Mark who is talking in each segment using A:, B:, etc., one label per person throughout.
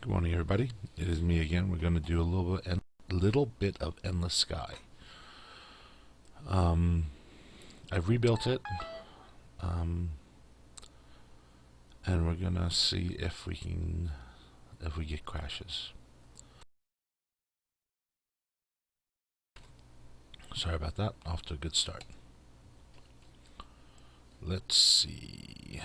A: Good morning, everybody. It is me again. We're going to do a little bit of Endless Sky. I've rebuilt it, and we're going to see if we get crashes. Sorry about that. Off to a good start. Let's see.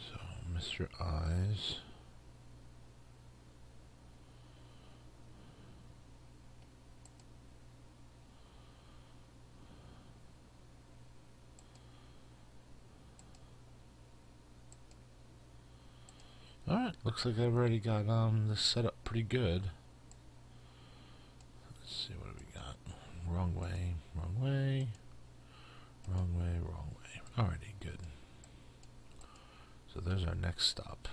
A: So, Mr. Eyes. Alright, looks like I've already got this set up pretty good. Let's see, what do we got? Wrong way, wrong way, wrong way, wrong way. Alrighty, good. So there's our next stop.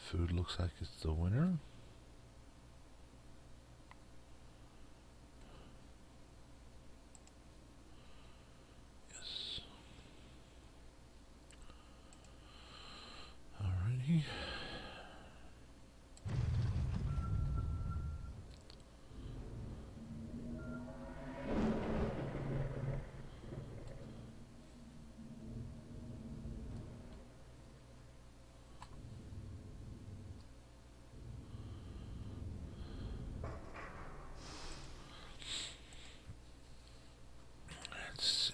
A: Food looks like it's the winner. Yes. Alrighty. Let's see.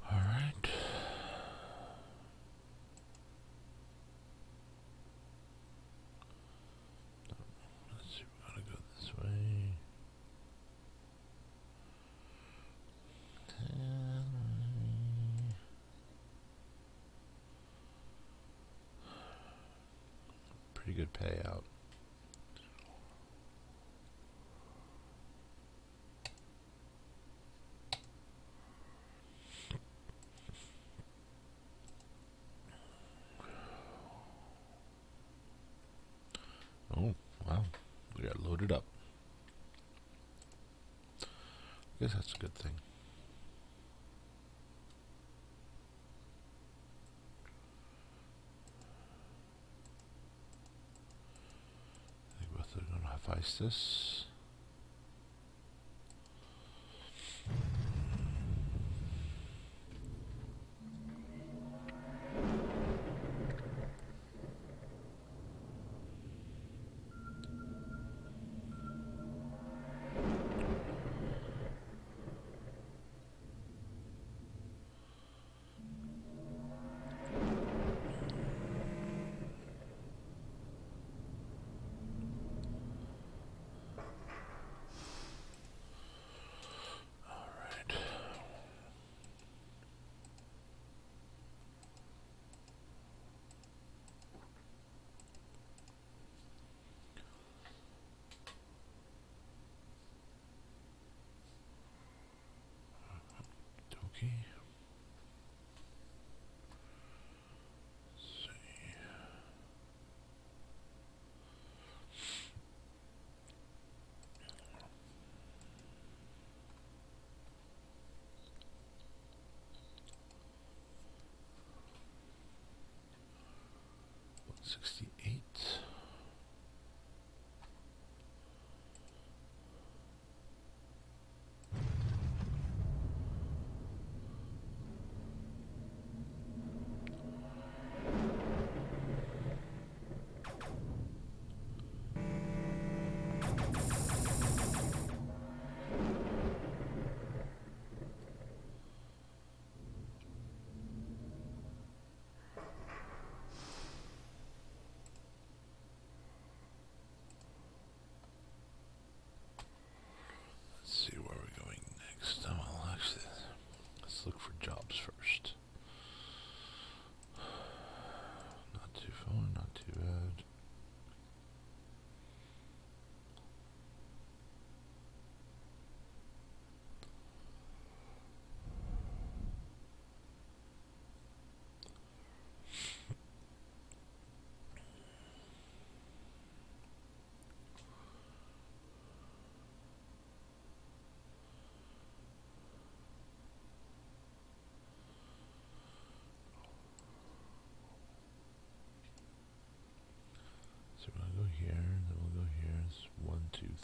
A: Alright. Let's see, we're gonna go this way. Pretty good payout. Oh, wow. We got loaded up. I guess that's a good thing. I think both are going to have this. Okay. Let's see. $168.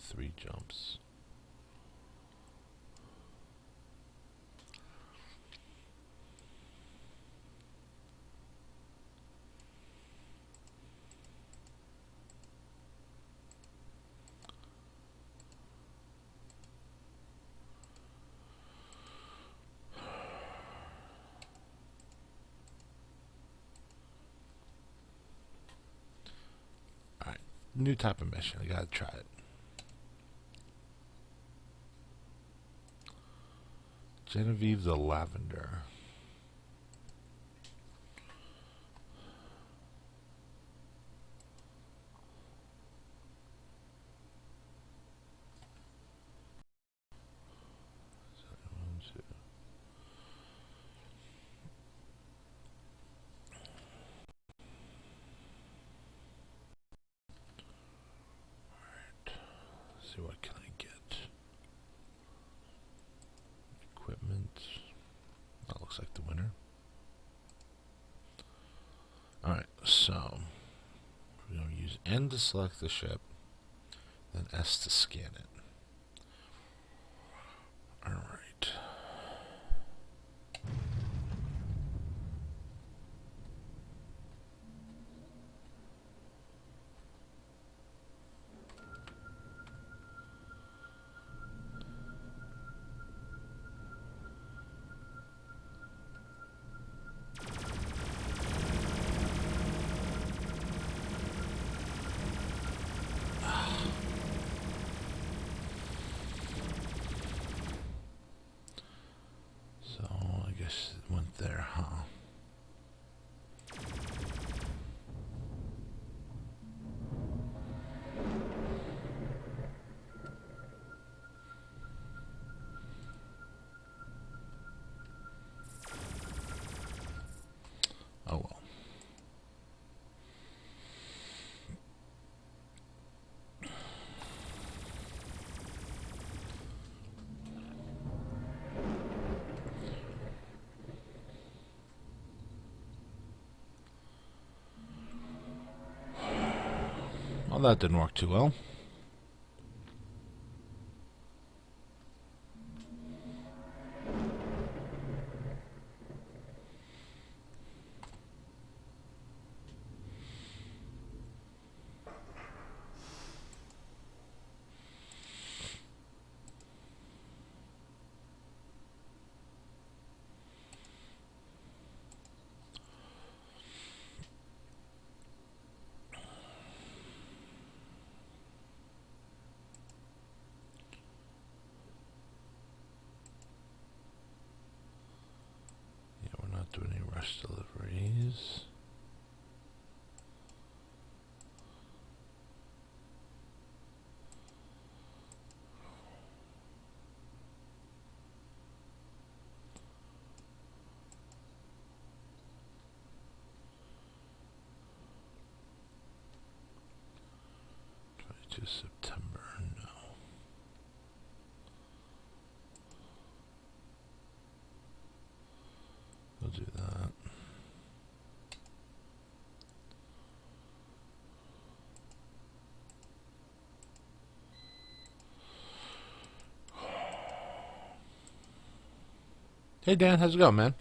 A: 3 jumps. Alright, new type of mission. I gotta try it. Genevieve the Lavender. See what can I get. Equipment. That looks like the winner. Alright, so we're going to use N to select the ship, then S to scan it. Alright. So I guess it went there, huh? Oh well. Well, that didn't work too well. Yeah, we're not doing any rush deliveries. To September, no. We'll do that. Hey Dan, how's it going, man?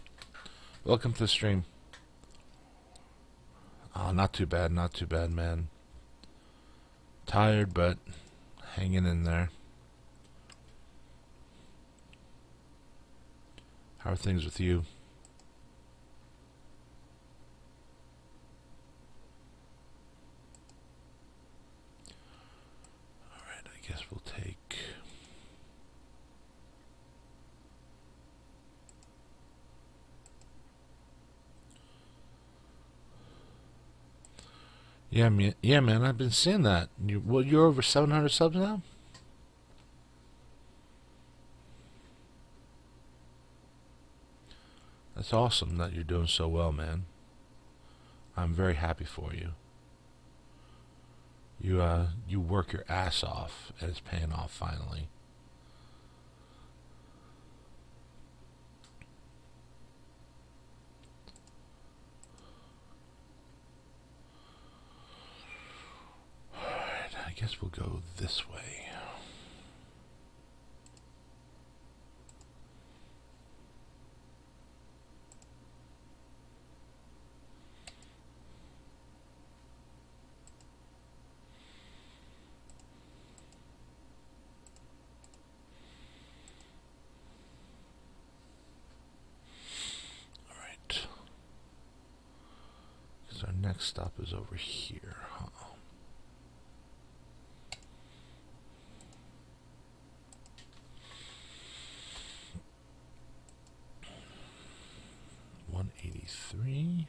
A: Welcome to the stream. Oh, not too bad, man. Tired, but hanging in there. How are things with you? Alright, I guess we'll take... Yeah, man, I've been seeing that. You're over 700 subs now? That's awesome that you're doing so well, man. I'm very happy for you. You work your ass off, and it's paying off finally. Alright, I guess we'll go this way. next stop is over here, huh? $183.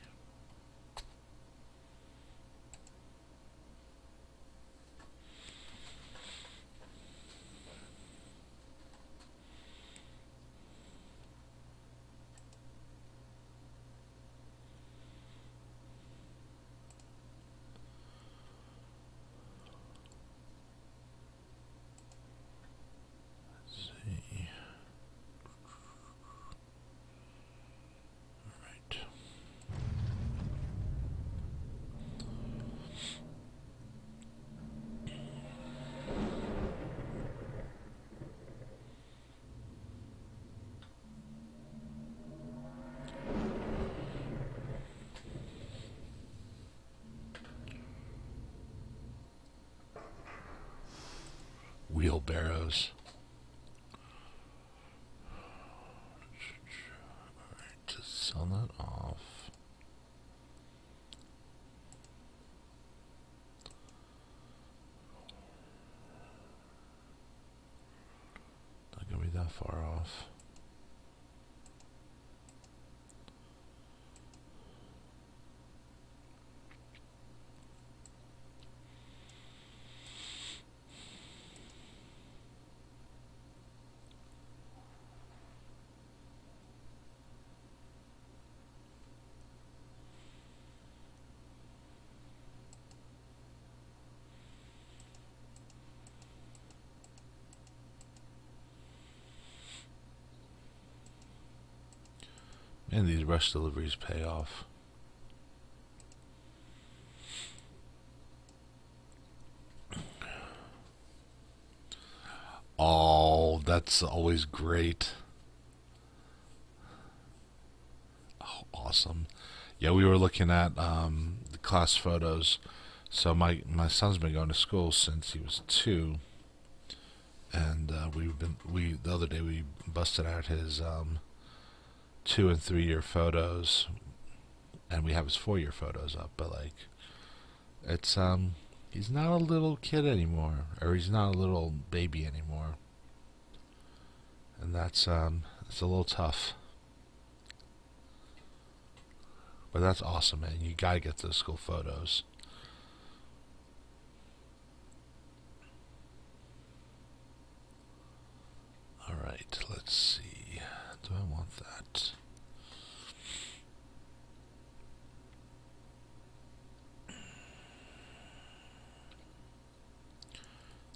A: Wheelbarrows. Alright, just sell that off. Not gonna be that far off. And these rush deliveries pay off. Oh, that's always great. Oh, awesome. Yeah, we were looking at the class photos. So my son's been going to school since he was 2, and the other day we busted out his 2 and 3 year photos, and we have his 4 year photos up. But like, it's he's not a little kid anymore, or he's not a little baby anymore, and that's it's a little tough. But that's awesome, man. You gotta get those school photos. Alright, let's see. Do I want that?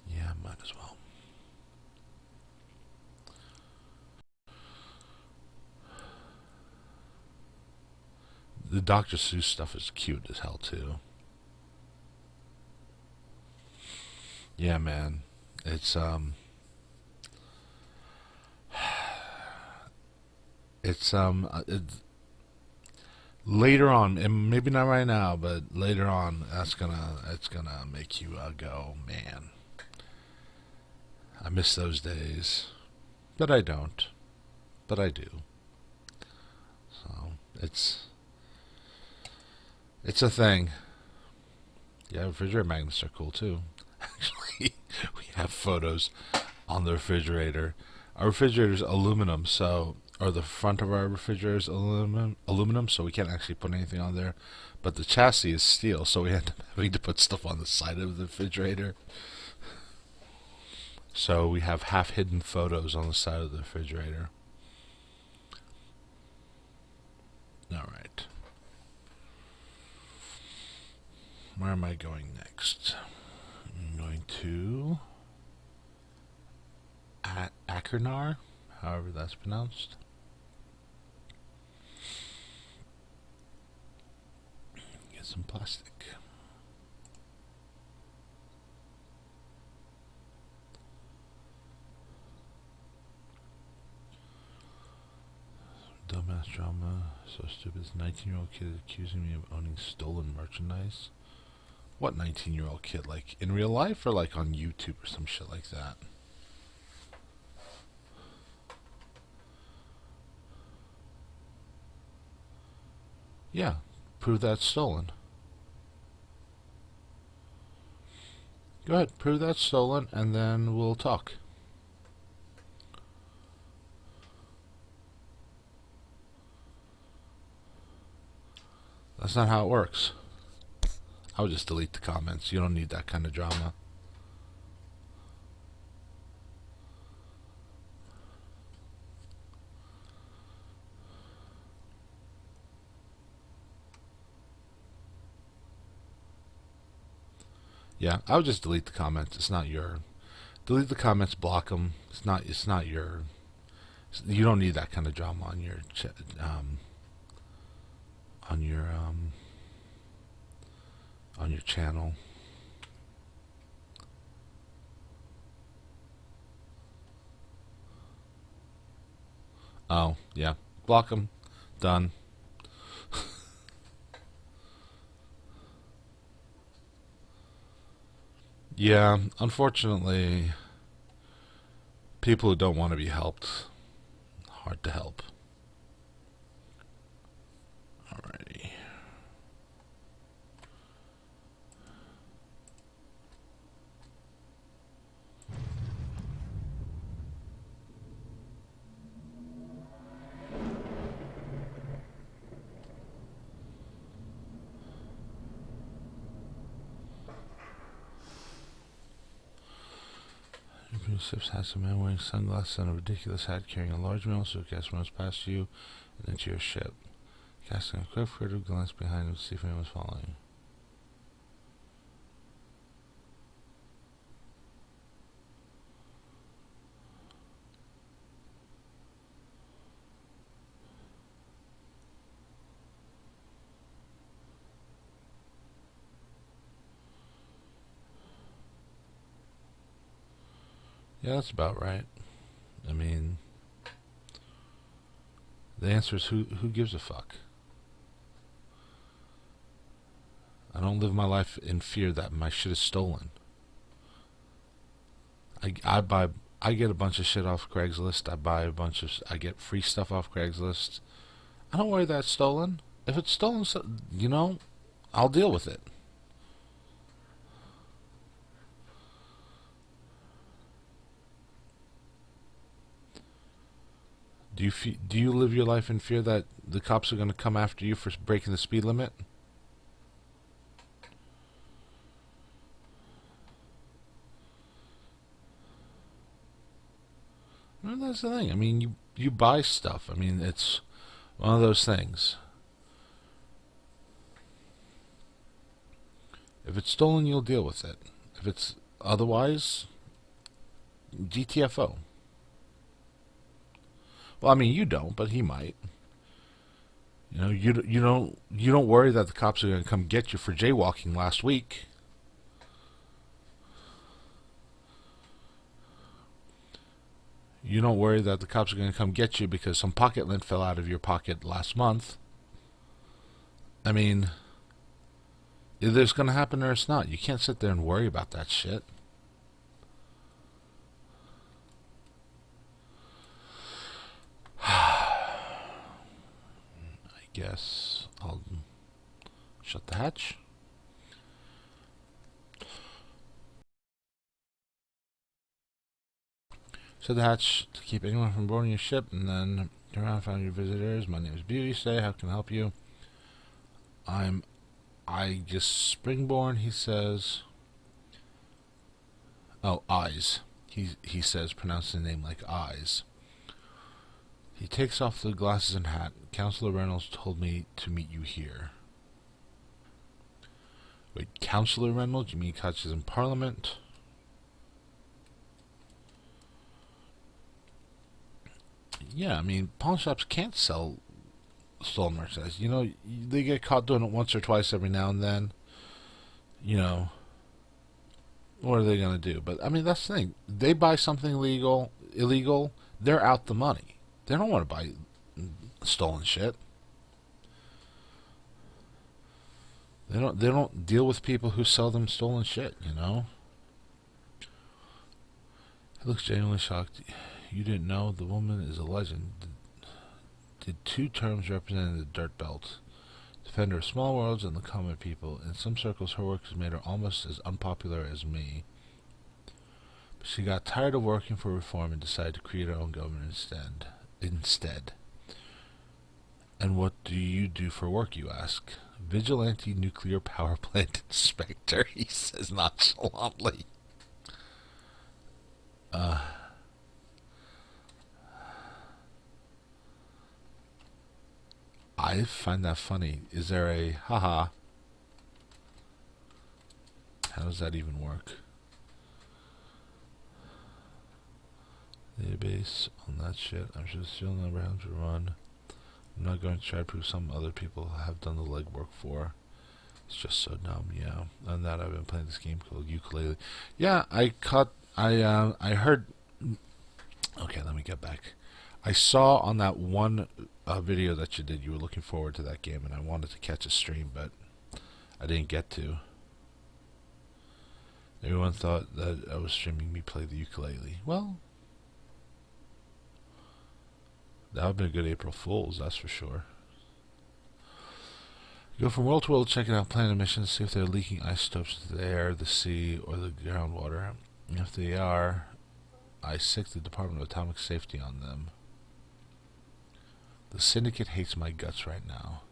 A: Yeah, might as well. The Dr. Seuss stuff is cute as hell, too. Yeah, man. It's later on, and maybe not right now, but later on, it's gonna make you go, man. I miss those days, but I don't. But I do. So it's a thing. Yeah, refrigerator magnets are cool too. Actually, we have photos on the refrigerator. Our refrigerator's aluminum, or the front of our refrigerator is aluminum, so we can't actually put anything on there. But the chassis is steel, so we had to put stuff on the side of the refrigerator. So we have half-hidden photos on the side of the refrigerator. All right. Where am I going next? I'm going to Achernar, however that's pronounced. Get some plastic. Dumbass drama. So stupid. This 19-year-old kid is accusing me of owning stolen merchandise. What 19-year-old kid? Like in real life or like on YouTube or some shit like that? Yeah. Prove that's stolen. Go ahead, prove that's stolen, and then we'll talk. That's not how it works. I would just delete the comments. You don't need that kind of drama. Yeah, I would just delete the comments. It's not your. Delete the comments, block them. It's not. It's not your. You don't need that kind of drama on your. On your. On your channel. Oh yeah, block them. Done. Yeah, unfortunately, people who don't want to be helped, hard to help. Alrighty. Sips has a man wearing sunglasses and a ridiculous hat carrying a large mail suitcase runs past you and into your ship. Casting a quick furtive glance behind him to see if anyone was following. Yeah, that's about right. I mean, the answer is who gives a fuck? I don't live my life in fear that my shit is stolen. I get a bunch of shit off Craigslist. I get free stuff off Craigslist. I don't worry that it's stolen. If it's stolen, I'll deal with it. Do you live your life in fear that the cops are going to come after you for breaking the speed limit? Well, that's the thing. I mean, you buy stuff. I mean, it's one of those things. If it's stolen, you'll deal with it. If it's otherwise, GTFO. Well, I mean, you don't, but he might. You don't worry that the cops are going to come get you for jaywalking last week. You don't worry that the cops are going to come get you because some pocket lint fell out of your pocket last month. I mean, either it's going to happen or it's not. You can't sit there and worry about that shit. I guess I'll shut the hatch. Shut the hatch to keep anyone from boarding your ship, and then turn around and find your visitors. My name is Beauty. Say, how can I help you? I just springborn. He says. Oh, eyes. He says, pronouncing the name like eyes. He takes off the glasses and hat. Councillor Reynolds told me to meet you here. Wait, Councillor Reynolds? You mean Koch is in Parliament? Yeah, I mean, pawn shops can't sell stolen merchandise. They get caught doing it once or twice every now and then. What are they going to do? But, I mean, that's the thing. They buy something illegal, they're out the money. They don't want to buy stolen shit. They don't deal with people who sell them stolen shit, He looks genuinely shocked. You didn't know the woman is a legend. Did two terms representing the dirt belt. Defender of small worlds and the common people. In some circles, her work has made her almost as unpopular as me. She got tired of working for reform and decided to create her own government instead. And what do you do for work, you ask? Vigilante nuclear power plant inspector, he says nonchalantly. I find that funny. Is there a haha? How does that even work? Database on that shit. I'm sure still never have to run. I'm not going to try to prove some other people have done the legwork for. It's just so dumb, yeah. And that I've been playing this game called Ukulele. Yeah, I heard. Okay, let me get back. I saw on that one video that you did, you were looking forward to that game, and I wanted to catch a stream, but I didn't get to. Everyone thought that I was streaming me play the ukulele. Well, that would have been a good April Fool's, that's for sure. You go from world to world checking out planet missions, see if they're leaking isotopes into the air, the sea, or the groundwater. And if they are, I sic the Department of Atomic Safety on them. The Syndicate hates my guts right now.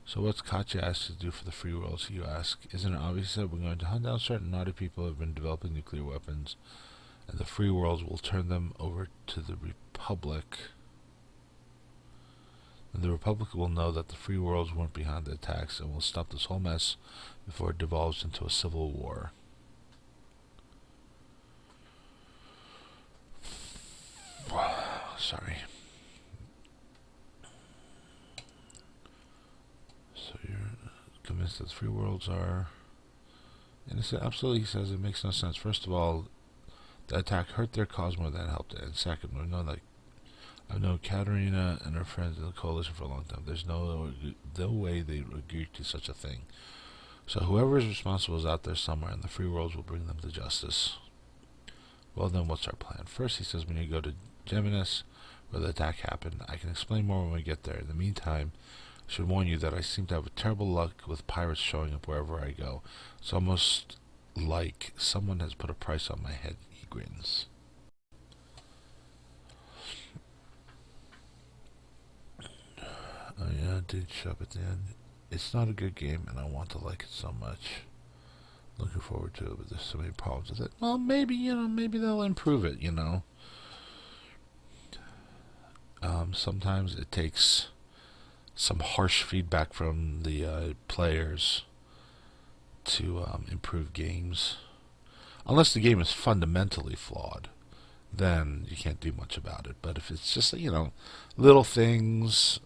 A: So what's Katya asked to do for the free worlds, you ask? Isn't it obvious that we're going to hunt down certain naughty people who have been developing nuclear weapons, and the free worlds will turn them over to the Republic? And the Republic will know that the free worlds weren't behind the attacks and will stop this whole mess before it devolves into a civil war. Sorry. So you're convinced that the free worlds are innocent? Absolutely, he says. It makes no sense. First of all, the attack hurt their cause more than it helped it. And second, we know that I've known Katerina and her friends in the coalition for a long time. There's no way they would agree to such a thing. So whoever is responsible is out there somewhere, and the free worlds will bring them to justice. Well, then what's our plan? First, he says we need to go to Geminis, where the attack happened. I can explain more when we get there. In the meantime, I should warn you that I seem to have terrible luck with pirates showing up wherever I go. It's almost like someone has put a price on my head, he grins. Oh yeah, it did show up at the end. It's not a good game, and I want to like it so much. Looking forward to it, but there's so many problems with it. Well, maybe, maybe they'll improve it, Sometimes it takes some harsh feedback from the players to improve games. Unless the game is fundamentally flawed, then you can't do much about it. But if it's just, little things,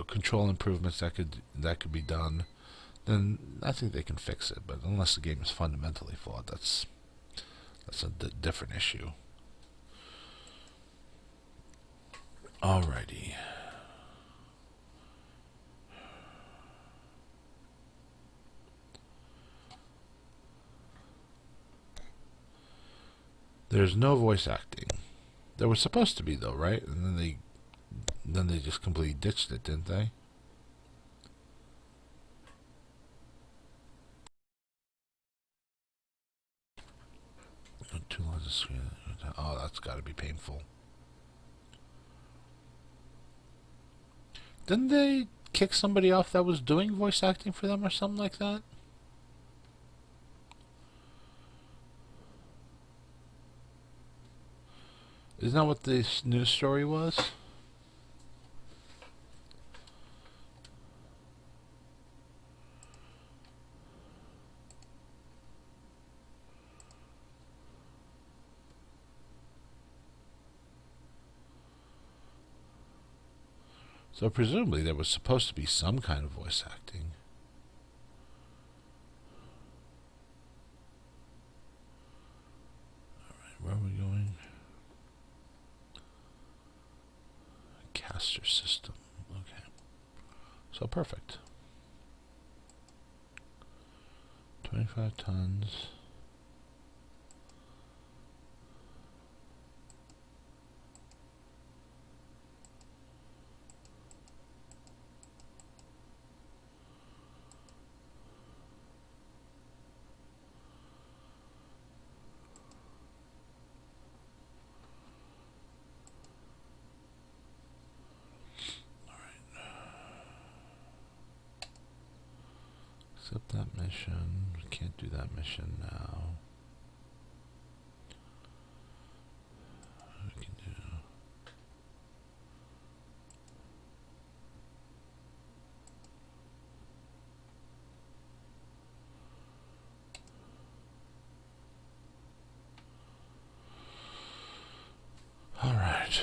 A: control improvements that could be done, then I think they can fix it. But unless the game is fundamentally flawed, that's a different issue. Alrighty. There's no voice acting. There was supposed to be, though, right? And then they just completely ditched it, didn't they? Two lines of screen. Oh, that's got to be painful. Didn't they kick somebody off that was doing voice acting for them or something like that? Isn't that what this news story was? So presumably there was supposed to be some kind of voice acting. Alright, where are we going? Caster system. Okay. So perfect. 25 tons. Accept that mission. We can't do that mission now. We can do. All right.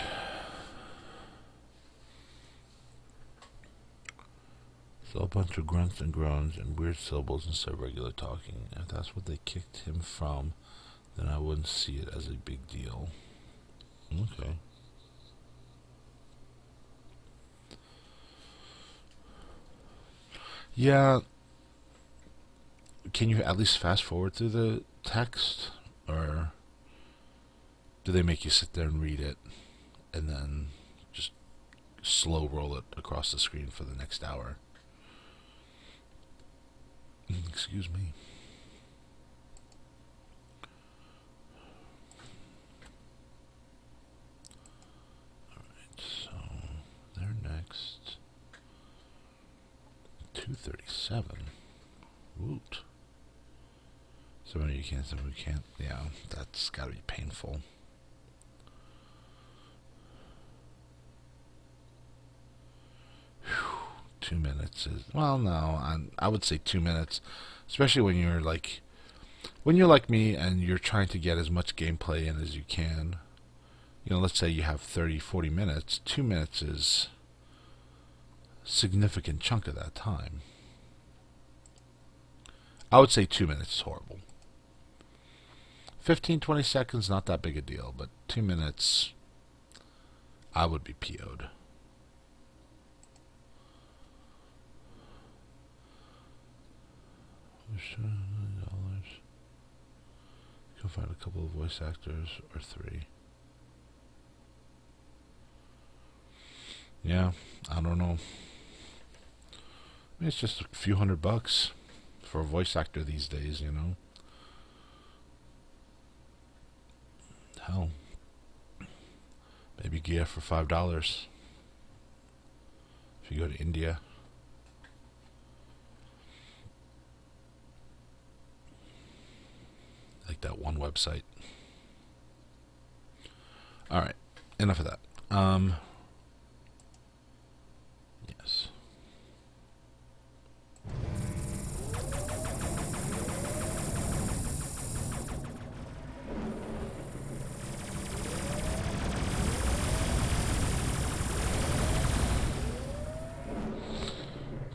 A: So a bunch of grunts and groans and weird syllables instead of regular talking. If that's what they kicked him from, then I wouldn't see it as a big deal. Okay. Yeah. Can you at least fast forward through the text? Or do they make you sit there and read it and then just slow roll it across the screen for the next hour? Excuse me. Alright, so they're next. 237. Woot. Some you can't, some you can't. Yeah, that's gotta be painful. Whew. 2 minutes is, well, no, I would say 2 minutes, especially when you're like me and you're trying to get as much gameplay in as you can. You know, let's say you have 30, 40 minutes. 2 minutes is a significant chunk of that time. I would say 2 minutes is horrible. 15, 20 seconds, not that big a deal, but 2 minutes, I would be PO'd. $1 million. You can find a couple of voice actors or 3. Yeah, I don't know. I mean, it's just a few $100 for a voice actor these days, you know. Hell, maybe gear for $5 if you go to India. Like that one website. Alright, enough of that. Yes.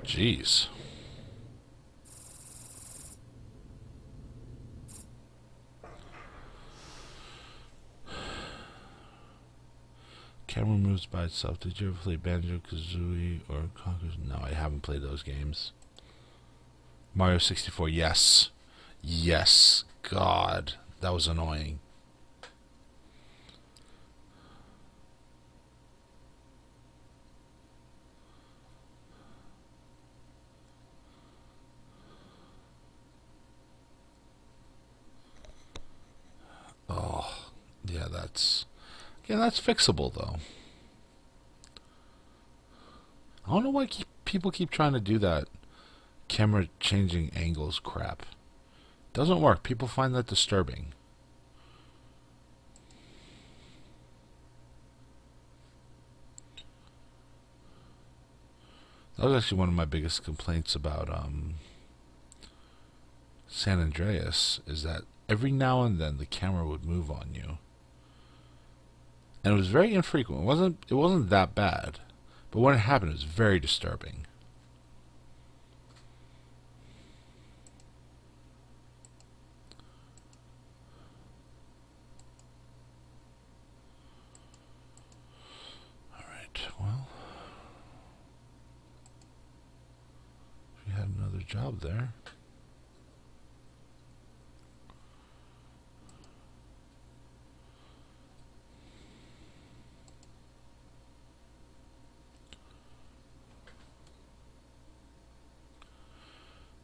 A: Jeez. Camera moves by itself. Did you ever play Banjo-Kazooie or Conquer? No, I haven't played those games. Mario 64, yes. Yes. God, that was annoying. Oh, yeah, that's fixable though. I don't know why people keep trying to do that camera changing angles crap. Doesn't work. People find that disturbing. That was actually one of my biggest complaints about San Andreas, is that every now and then the camera would move on you. And it was very infrequent. It wasn't that bad. But when it happened, it was very disturbing. Alright, well. We had another job there.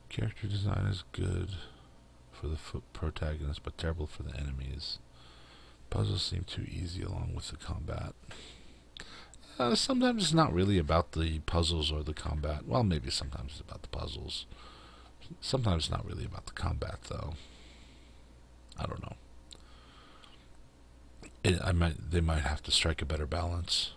A: Character design is good for the protagonist, but terrible for the enemies. Puzzles seem too easy along with the combat. Sometimes it's not really about the puzzles or the combat. Well, maybe sometimes it's about the puzzles. Sometimes it's not really about the combat, though. I don't know. They might have to strike a better balance.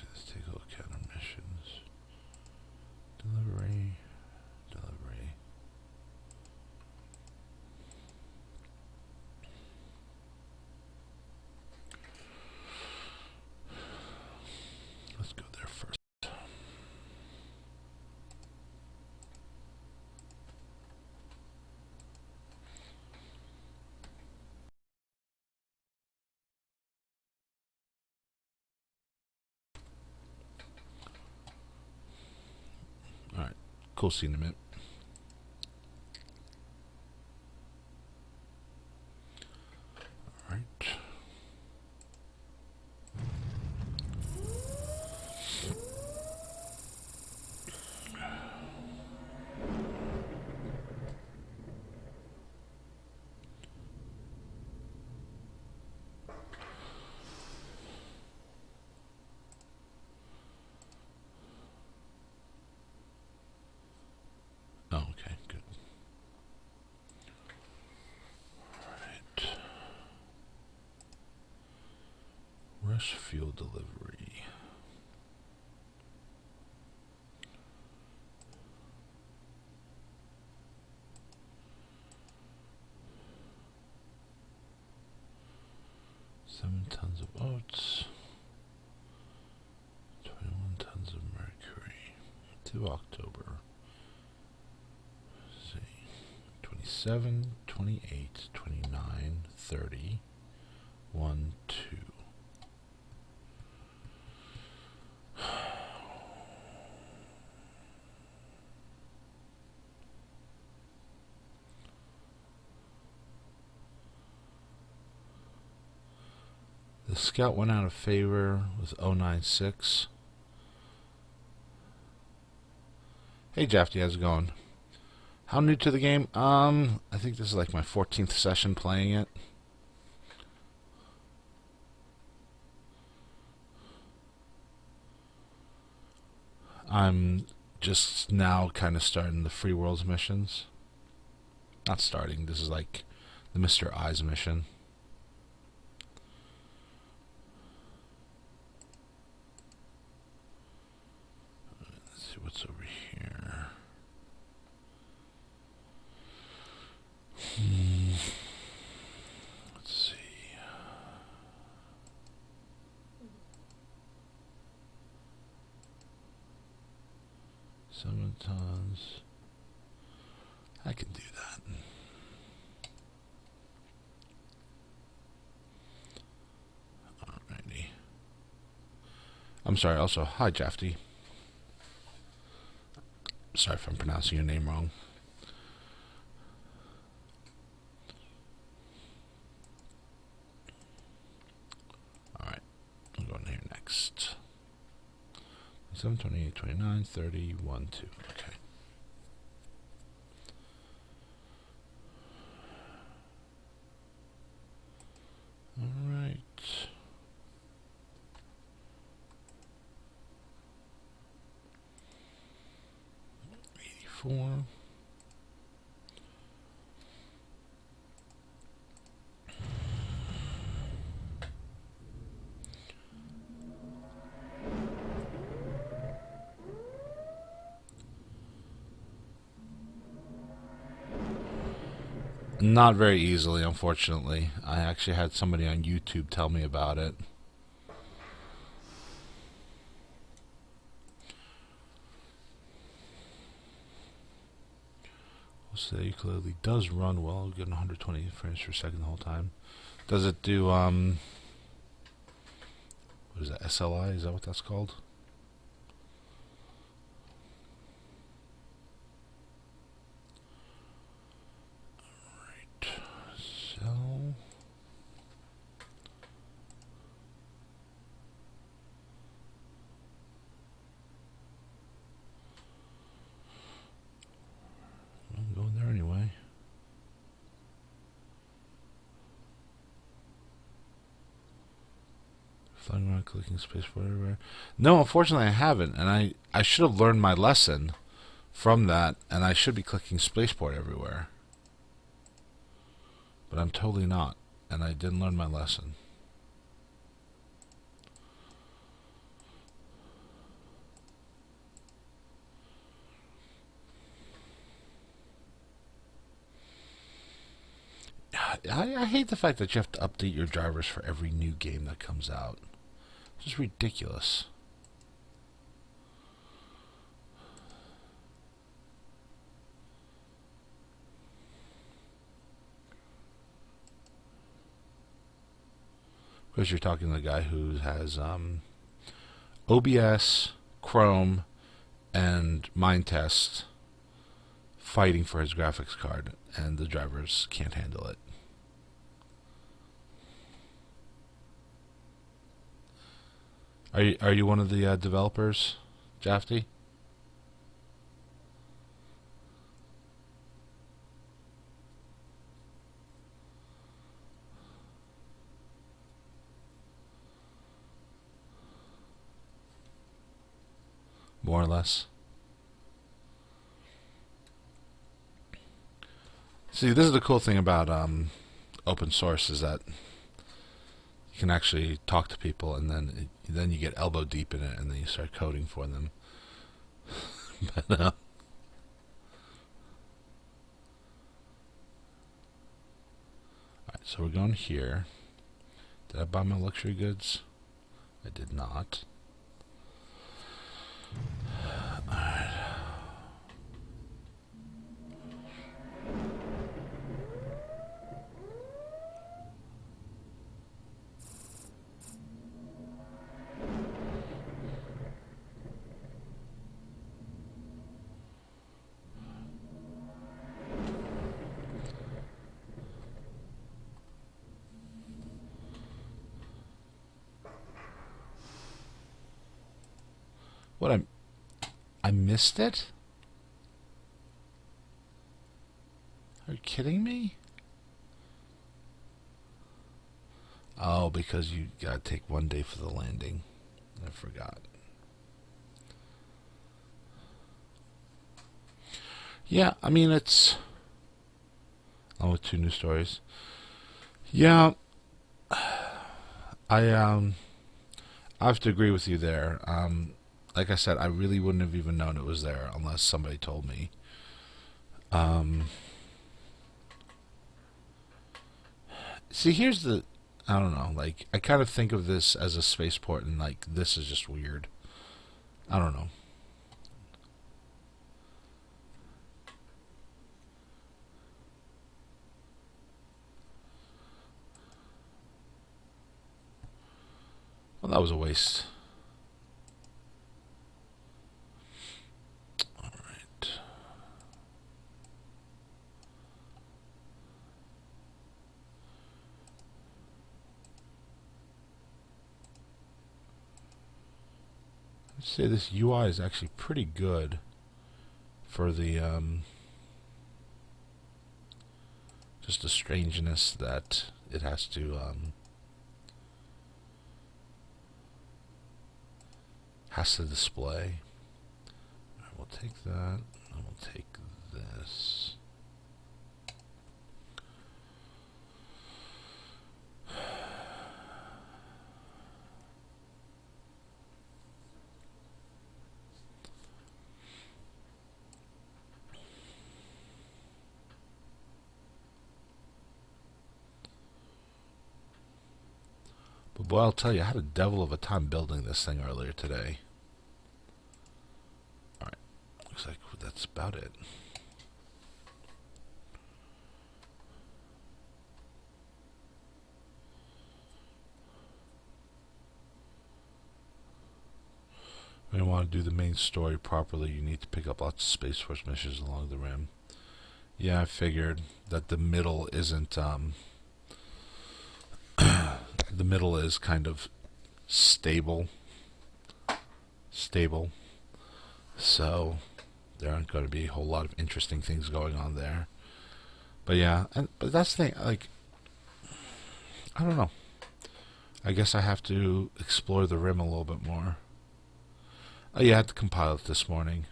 A: Let's take a look at our missions. Delivery. Let's go there first. Alright, cool seeing him. Alright. Oh, okay, good. Alright. Rush fuel delivery. Seven tons of oats. 21 tons of mercury. To October. Let's see. 27, 28, 29, 30. 1, 2. The scout went out of favor with 096. Hey Jafty, how's it going? How new to the game? I think this is like my 14th session playing it. I'm just now kind of starting the Free Worlds missions. Not starting, this is like the Mr. Eyes mission. Let's see what's over here. Let's see. 7 tons. I can do that. Alrighty. I'm sorry, also, hi Jafty. Sorry if I'm pronouncing your name wrong. Alright, I'm going here next. 7, 28, 29, 30, 1, 2. Okay. Alright. 84. Not very easily, unfortunately. I actually had somebody on YouTube tell me about it. So it clearly does run well, getting 120 frames per second the whole time. Does it do, what is that, SLI? Is that what that's called? Alright, so... I'm going there anyway. Flying around, clicking spacebar everywhere. No, unfortunately, I haven't, and I should have learned my lesson from that, and I should be clicking spacebar everywhere. But I'm totally not, and I didn't learn my lesson. I hate the fact that you have to update your drivers for every new game that comes out. It's just ridiculous. Of course, you're talking to the guy who has OBS, Chrome, and Mindtest fighting for his graphics card, and the drivers can't handle it. Are you one of the developers, Jafty? More or less. See, this is the cool thing about open source, is that you can actually talk to people, and then you get elbow deep in it, and then you start coding for them. But, all right, so we're going here. Did I buy my luxury goods? I did not. All right. What, I missed it? Are you kidding me? Oh, because you gotta take 1 day for the landing. I forgot. Yeah, I mean, it's... Oh, with 2 new stories. Yeah, I have to agree with you there. Like I said, I really wouldn't have even known it was there unless somebody told me. See, here's the... I don't know, like, I kind of think of this as a spaceport, and, like, this is just weird. I don't know. Well, that was a waste. Alright. I'd say this UI is actually pretty good for the, just the strangeness that it has to, display. Alright, we'll take that, and we'll take this. But boy, I'll tell you, I had a devil of a time building this thing earlier today. Alright, looks like that's about it. When you want to do the main story properly, you need to pick up lots of Space Force missions along the rim. Yeah, I figured that the middle isn't, the middle is kind of stable. So there aren't going to be a whole lot of interesting things going on there. But yeah, but that's the thing, like, I don't know. I guess I have to explore the rim a little bit more. Oh yeah, I had to compile it this morning.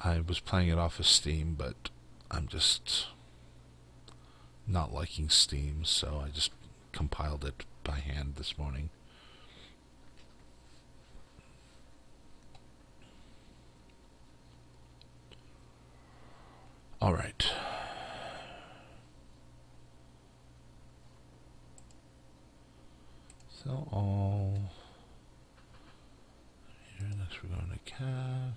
A: I was playing it off of Steam, but I'm just not liking Steam, so I just compiled it by hand this morning. All right. So all here. Next, we're going to calf.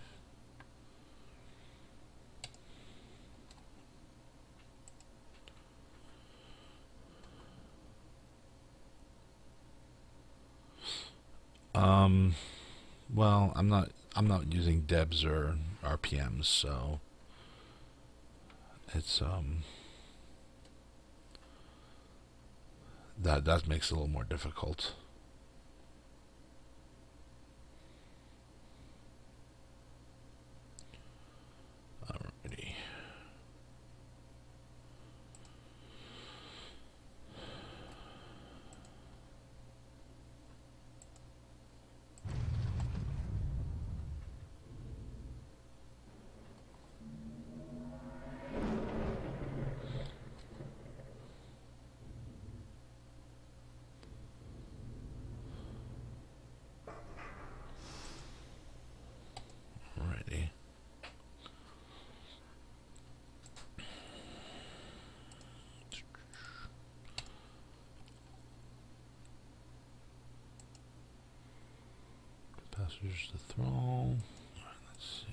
A: Well, I'm not using debs or RPMs, so it's that makes it a little more difficult. Alrighty. Alrighty. Passengers to thrall. Let's see.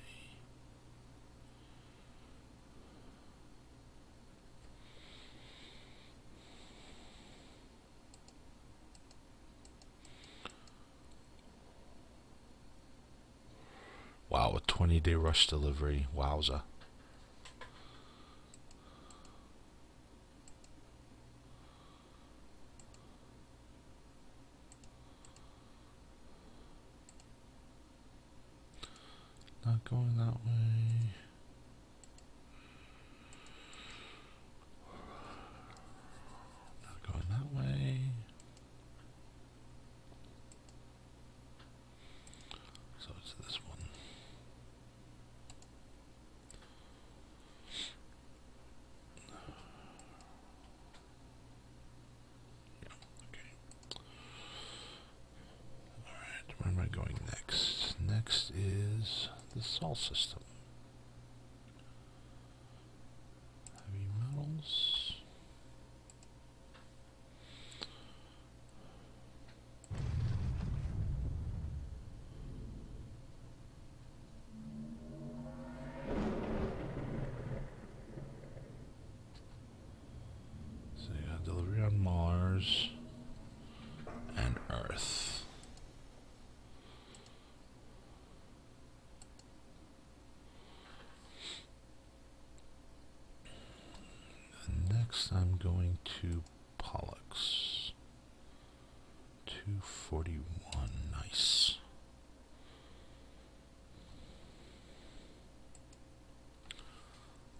A: Wow, a 20-day rush delivery. Wowza. Not going that way. Not going that way. So it's this one. Yeah, okay. Alright, where am I going next? Next is the Sol system. Heavy metals. So you got delivery on Mars and Earth. And next I'm going to Pollux. 241. Nice.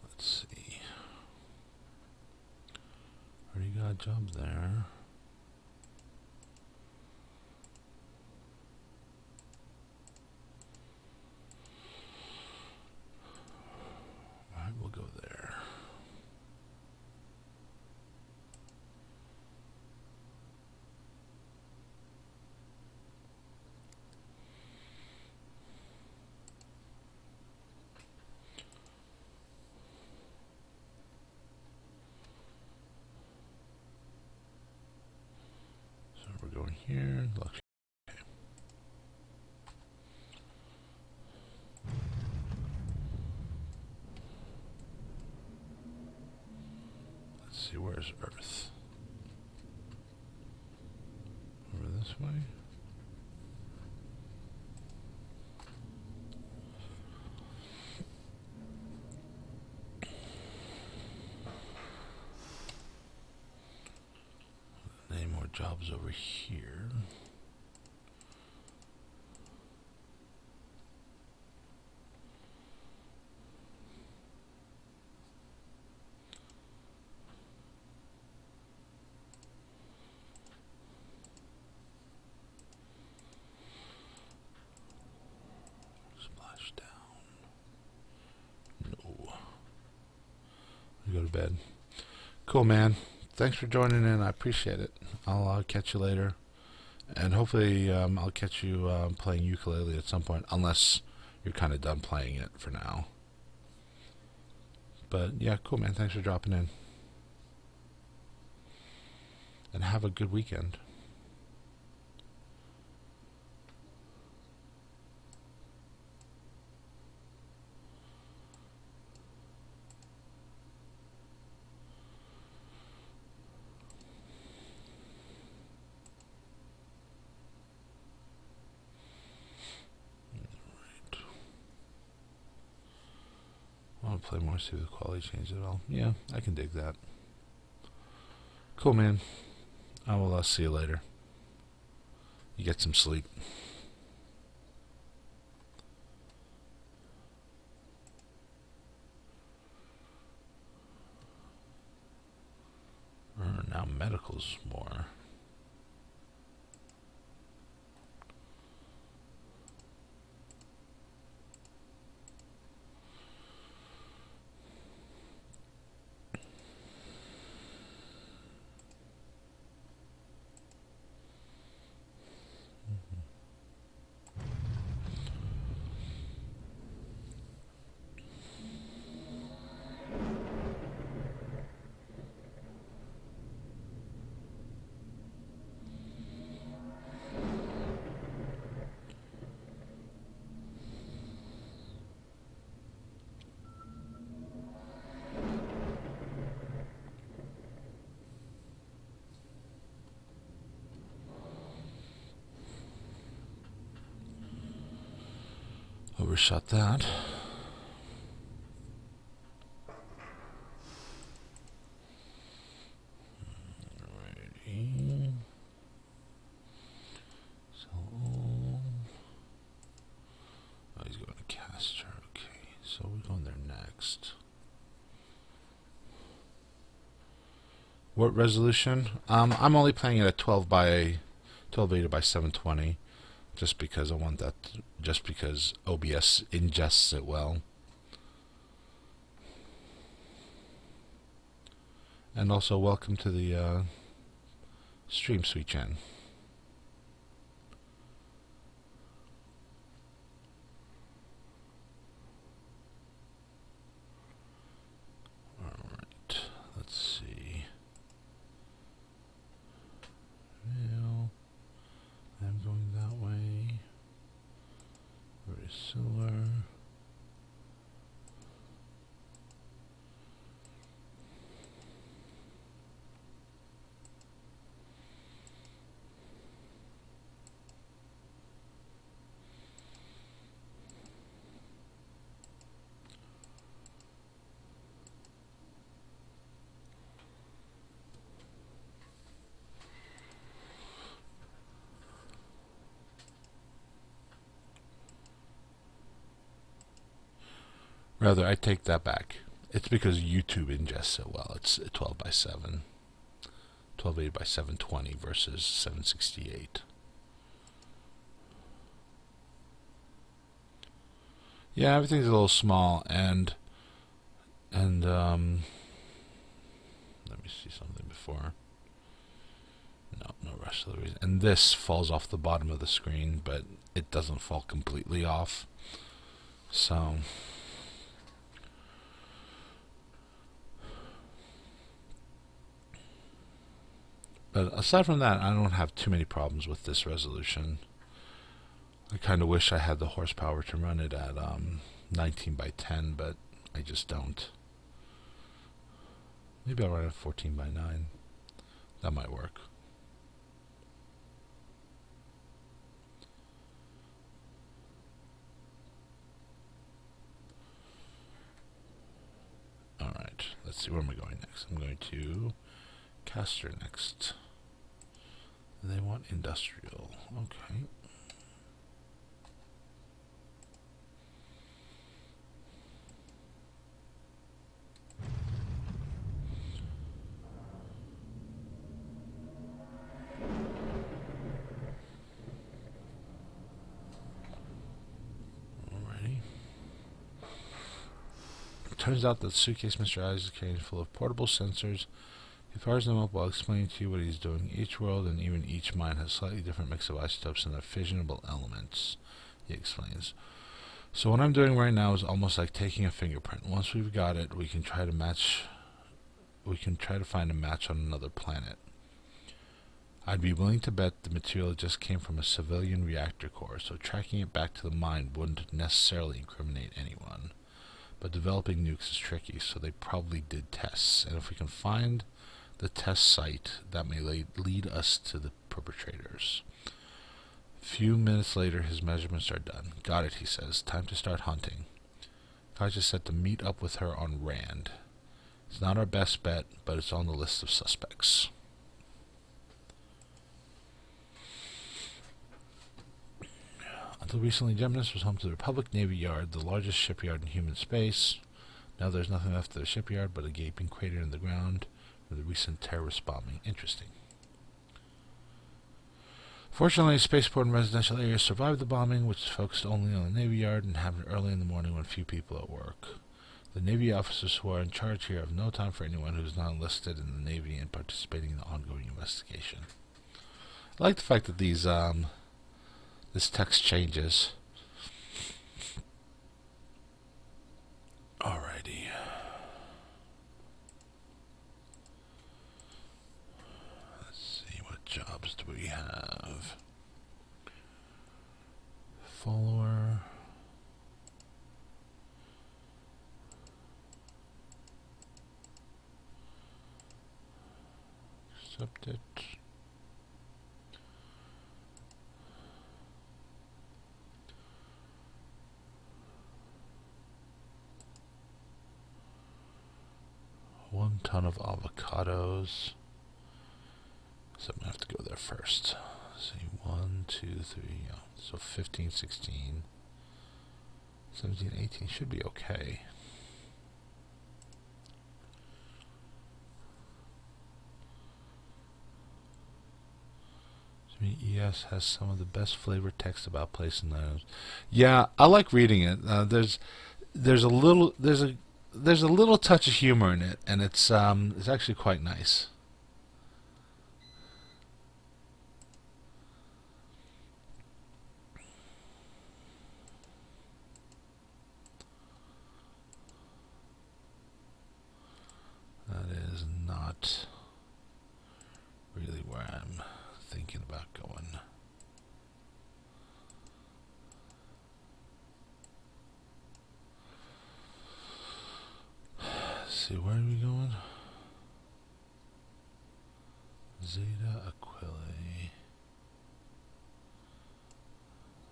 A: Let's see. Already got a job there. Alright, we'll go there. So we're going here. Look. Let's see, where's Earth? Over this way? Any more jobs over here? to bed. Cool, man. Thanks for joining in. I appreciate it. I'll catch you later. And hopefully I'll catch you playing ukulele at some point, unless you're kind of done playing it for now. But yeah, cool, man. Thanks for dropping in. And have a good weekend. I want to play more, see if the quality changes at all. Yeah, I can dig that. Cool, man. I will see you later. You get some sleep. Now medical's more. Overshot that. Alrighty. So, oh, he's going to caster. Okay, so we're going there next. What resolution? I'm only playing it at 1280 by 720. Just because I want that, just because OBS ingests it well. And also, welcome to the stream, Sweet Chen. Alright, let's see. Well, I'm going that way. Very similar. Rather, I take that back. It's because YouTube ingests it well. It's 12 by 7. 1280 by 720 versus 768. Yeah, everything's a little small, and let me see something before. No rush to the reason. And this falls off the bottom of the screen, but it doesn't fall completely off. So but aside from that, I don't have too many problems with this resolution. I kind of wish I had the horsepower to run it at 19 by 10, but I just don't. Maybe I'll run it at 14 by 9. That might work. Alright, let's see, where am I going next? I'm going to caster next. They want industrial. Okay. Alrighty. turns out that the suitcase Mr. Eyes is carrying is full of portable sensors. He fires them up while explaining to you what he's doing. Each world and even each mine has a slightly different mix of isotopes and their fissionable elements, he explains. So what I'm doing right now is almost like taking a fingerprint. Once we've got it, we can try to find a match on another planet. I'd be willing to bet the material just came from a civilian reactor core, so tracking it back to the mine wouldn't necessarily incriminate anyone. But developing nukes is tricky, so they probably did tests, and if we can find the test site, that may lead us to the perpetrators. A few minutes later, his measurements are done. Got it, he says. Time to start hunting. Kaja said to meet up with her on Rand. It's not our best bet, but it's on the list of suspects. Until recently, Geminus was home to the Republic Navy Yard, the largest shipyard in human space. Now there's nothing left of the shipyard but a gaping crater in the ground where the recent terrorist bombing. Interesting. Fortunately, spaceport and residential areas survived the bombing, which focused only on the Navy Yard and happened early in the morning when few people are at work. The Navy officers who are in charge here have no time for anyone who is not enlisted in the Navy and participating in the ongoing investigation. I like the fact that this text changes. Alrighty. Let's see, what jobs do we have? Follower. Accept it. One ton of avocados. So I'm going to have to go there first. Let's see, 1, 2, 3, yeah. So 15, 16, 17, 18 should be okay. ES has some of the best flavored text about place and items. Yeah, I like reading it. There's a little touch of humor in it, and it's actually quite nice. That is not really where I'm thinking about going. Let's see, where are we going? Zeta Aquila.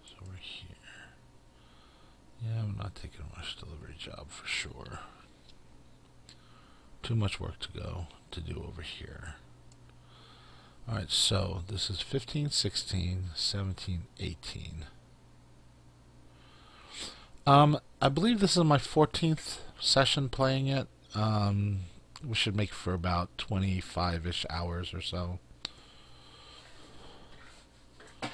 A: So we're here. Yeah, I'm not taking a rush delivery job for sure. Too much work to do over here. Alright, so this is 15, 16, 17, 18. I believe this is my 14th session playing it. We should make for about 25-ish hours or so. 15,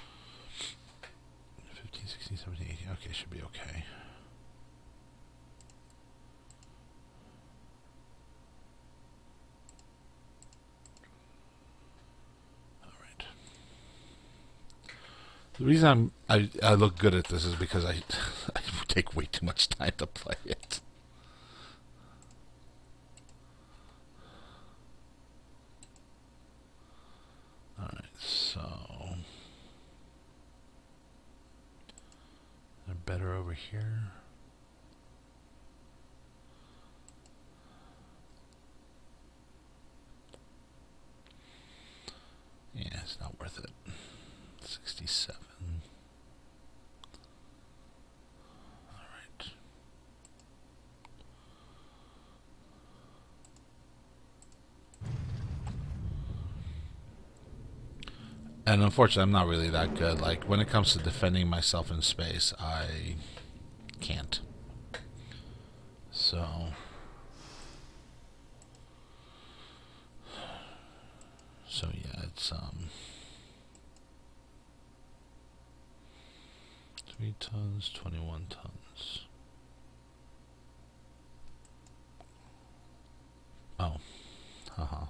A: 16, 17, 18. Okay, should be okay. The reason I look good at this is because I take way too much time to play it. Alright, so they're better over here. Yeah, it's not worth it. 67. Alright. And unfortunately, I'm not really that good. Like, when it comes to defending myself in space, I can't. So yeah, it's 3 tons, 21 tons. Oh, uh-huh.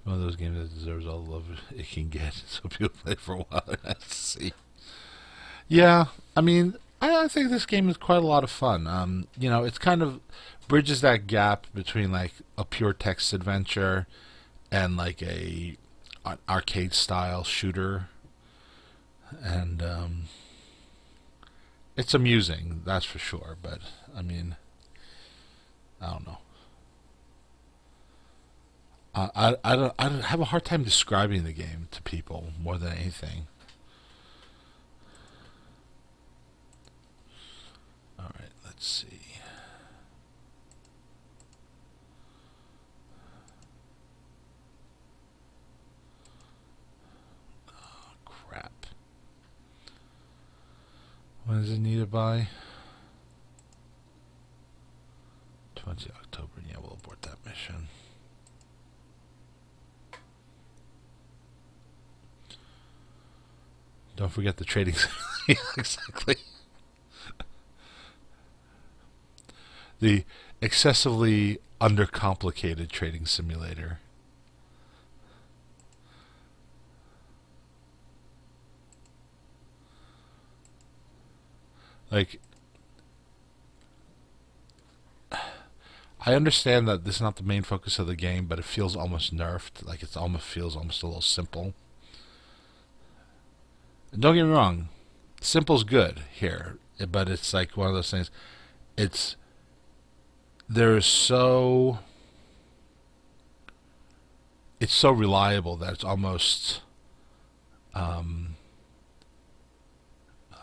A: One of those games that deserves all the love it can get, so people play for a while and have to see. Yeah, I mean, I think this game is quite a lot of fun. It's kind of bridges that gap between like a pure text adventure and like a an arcade style shooter, and it's amusing, that's for sure. But I mean, I don't know. I don't have a hard time describing the game to people more than anything. All right, let's see. Crap. When is it needed by? 20 October. Yeah, we'll abort that mission. Don't forget the trading. Yeah, exactly. The excessively undercomplicated trading simulator. Like, I understand that this is not the main focus of the game, but it feels almost nerfed. Like it almost feels almost a little simple. And don't get me wrong, simple's good here, but it's like one of those things. It's there is so it's so reliable that it's almost um,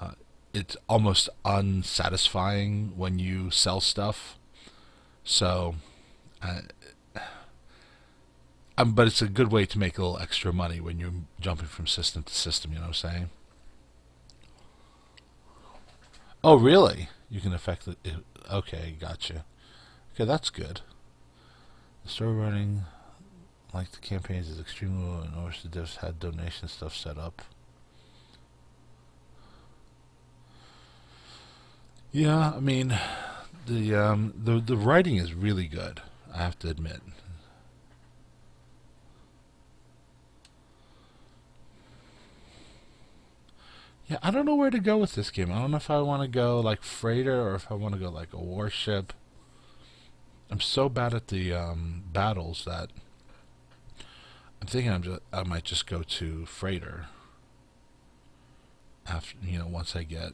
A: uh, it's almost unsatisfying when you sell stuff. So, uh, but it's a good way to make a little extra money when you're jumping from system to system. You know what I'm saying? Oh, really? You can affect it. Okay, gotcha. Okay, that's good. The story running like the campaigns is extremely low, and order the devs had donation stuff set up. Yeah, I mean, the writing is really good. I have to admit. Yeah, I don't know where to go with this game. I don't know if I want to go like freighter or if I want to go like a warship. I'm so bad at the battles that I'm thinking I might just go to freighter after once I get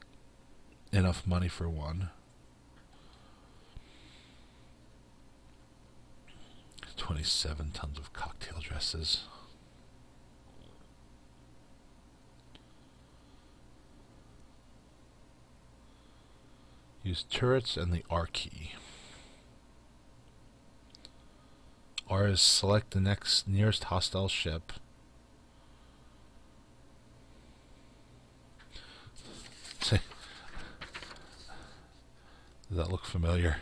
A: enough money for one. 27 tons of cocktail dresses. Use turrets and the R key. R is select the nearest hostile ship. Does that look familiar?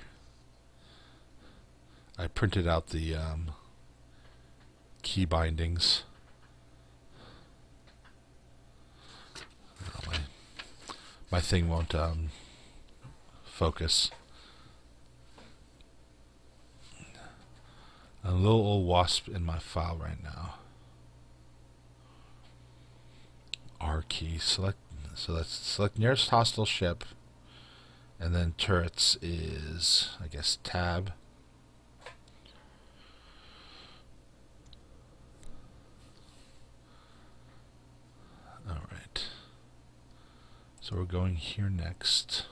A: I printed out the key bindings. Oh, my thing won't focus. A little old wasp in my file right now. R key. Select. So let's select nearest hostile ship, and then turrets is, I guess, tab. All right. So we're going here next.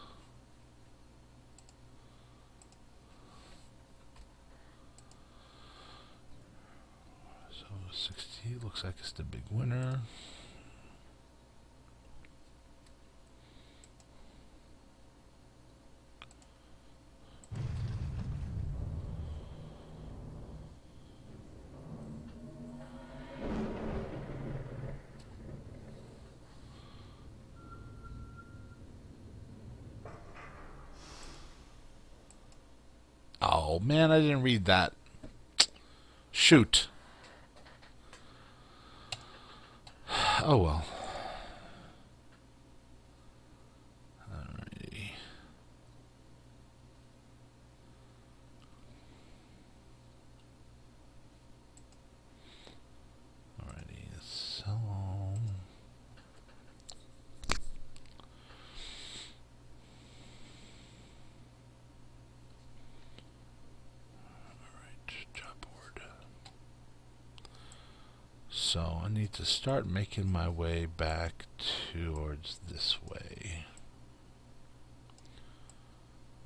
A: So 60 looks like it's the big winner. Oh man, I didn't read that. Shoot. Oh well. So I need to start making my way back towards this way,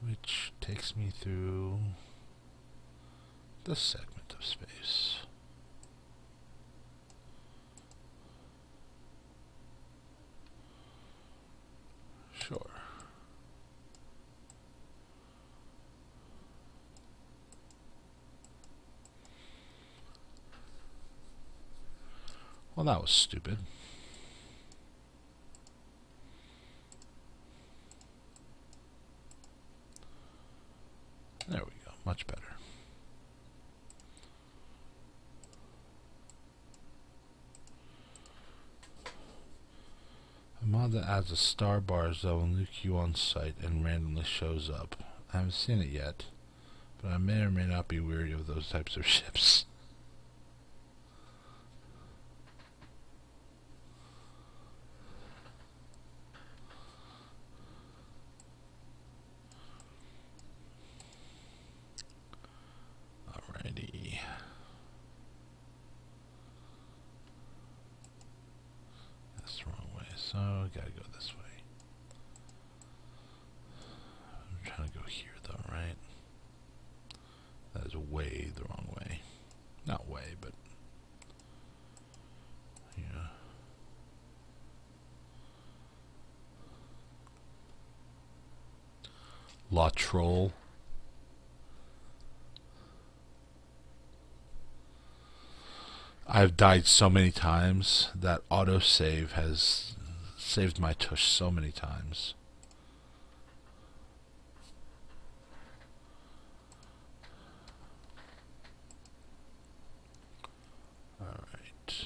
A: which takes me through this segment of space. Sure. Well, that was stupid. There we go. Much better. A mod that adds a star bar that will nuke you on sight and randomly shows up. I haven't seen it yet, but I may or may not be weary of those types of ships. Alrighty. That's the wrong way, so I gotta go this way. I'm trying to go here though, right? That is way the wrong way. Not way, but yeah. La Troll. I've died so many times that autosave has saved my tush so many times. Alright.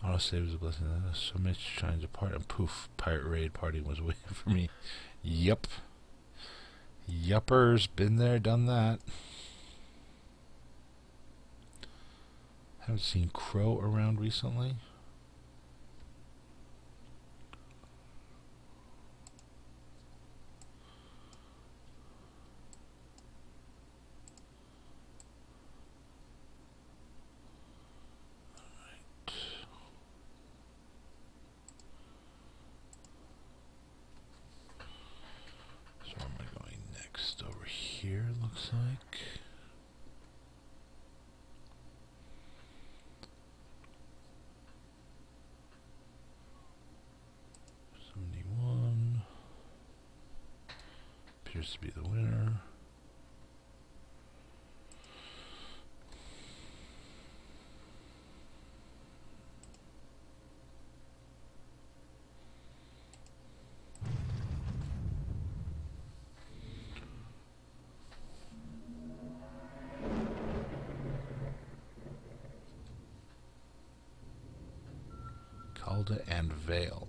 A: Autosave is a blessing. So much trying to depart and poof, pirate raid party was waiting for me. Yup. Yuppers, been there, done that. Haven't seen Crow around recently. So where am I going next? Over here, looks like. Appears to be the winner. Calda and Vale.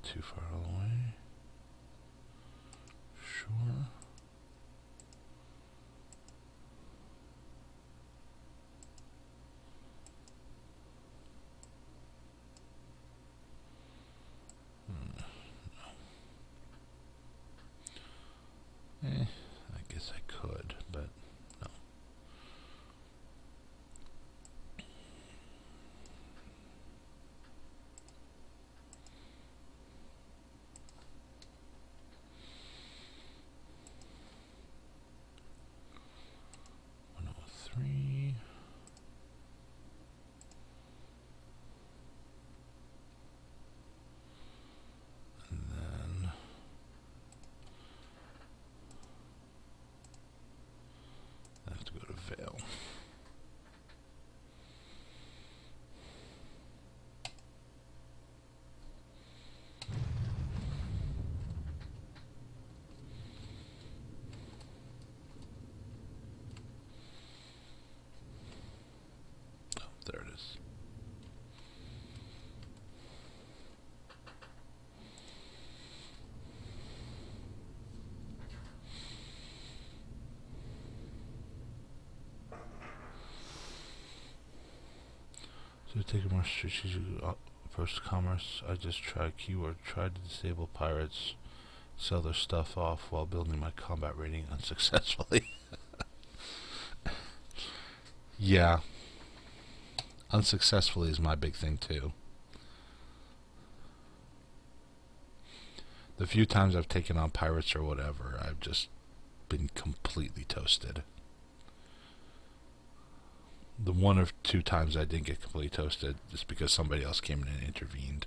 A: Too far away. Sure. So take a more strategic approach to commerce. I just tried tried to disable pirates, sell their stuff off while building my combat rating unsuccessfully. Yeah, unsuccessfully is my big thing too. The few times I've taken on pirates or whatever, I've just been completely toasted. The one or two times I didn't get completely toasted is because somebody else came in and intervened.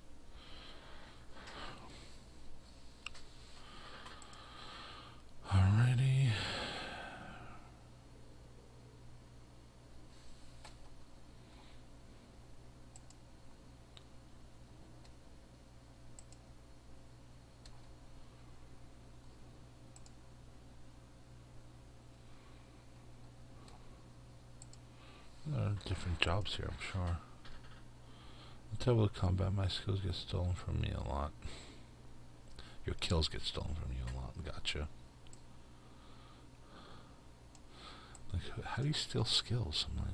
A: Alrighty. There are different jobs here, I'm sure. Until with combat, my skills get stolen from me a lot. Your kills get stolen from you a lot. Gotcha. Like, how do you steal skills? I'm like,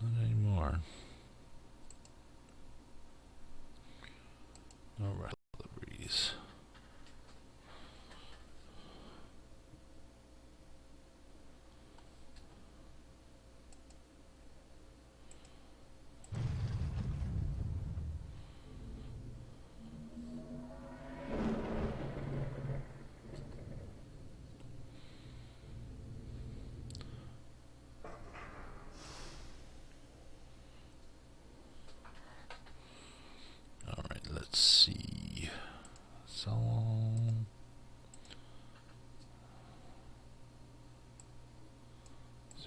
A: not anymore. Alright, deliveries. Alright, let's see. So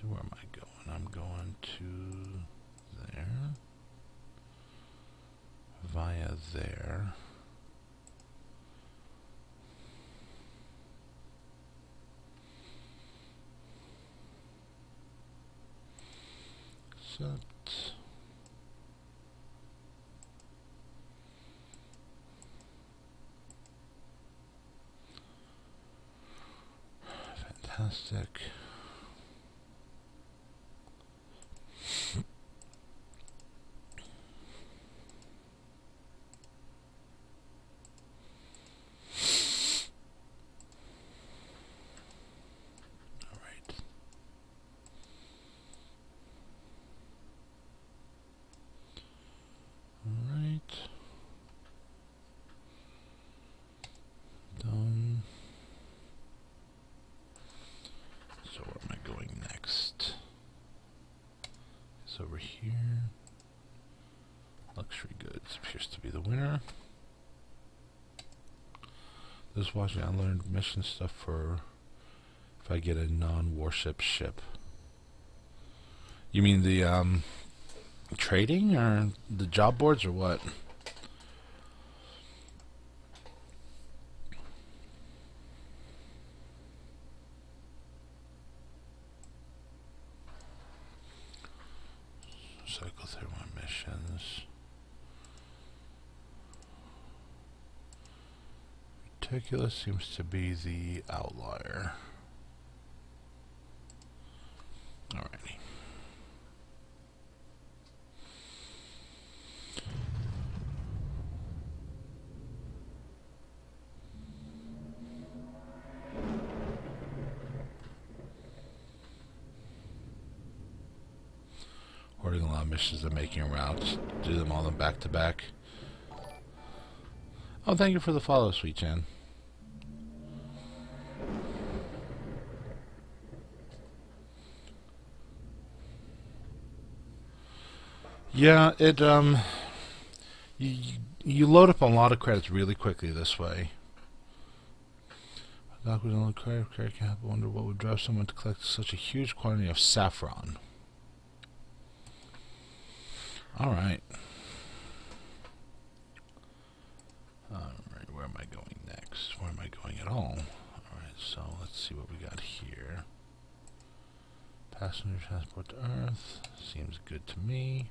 A: where am I going? I'm going to there. Via there. Set. Fantastic. Done. So where am I going next? It's over here. Luxury goods appears to be the winner. This watching I learned mission stuff for if I get a non-warship ship. You mean the trading or the job boards or what? Cycle through my missions. Meticulous seems to be the outlier. Alrighty. Hoarding a lot of missions and making routes. Do them all back to back. Oh, thank you for the follow, Sweet Chan. Yeah, it you load up a lot of credits really quickly this way. Doc was on the credit cap. I wonder what would drive someone to collect such a huge quantity of saffron. All right. all. Alright, so let's see what we got here. Passenger transport to Earth. Seems good to me.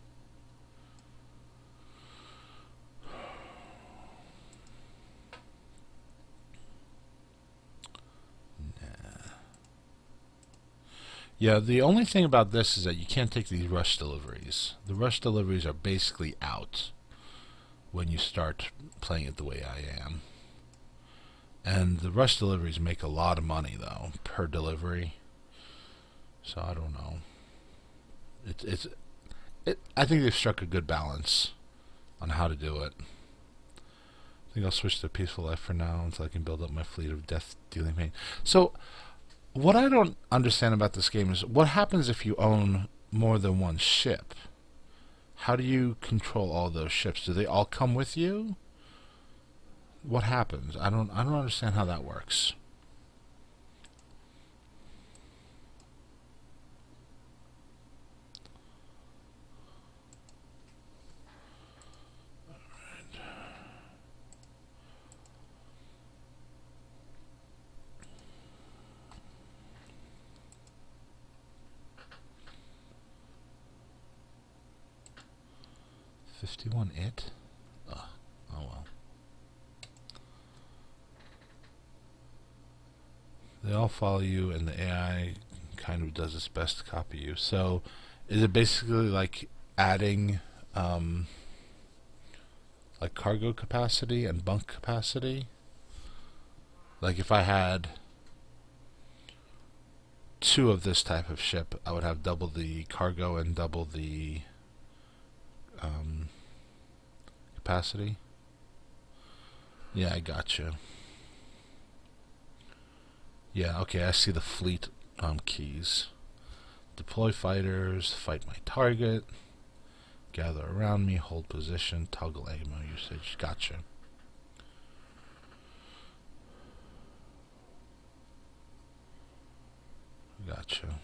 A: Yeah, the only thing about this is that you can't take these rush deliveries. The rush deliveries are basically out when you start playing it the way I am. And the rush deliveries make a lot of money, though, per delivery. So I don't know. I think they've struck a good balance on how to do it. I think I'll switch to Peaceful Life for now until I can build up my fleet of death-dealing pain. So what I don't understand about this game is what happens if you own more than one ship? How do you control all those ships? Do they all come with you? What happens? I don't understand how that works. $51 it? Oh well. They all follow you, and the AI kind of does its best to copy you. So, is it basically like adding, like cargo capacity and bunk capacity? Like if I had 2 of this type of ship, I would have double the cargo and double the capacity. Yeah, I gotcha. Yeah, okay, I see the fleet keys. Deploy fighters, fight my target, gather around me, hold position, toggle ammo usage. Gotcha. Gotcha.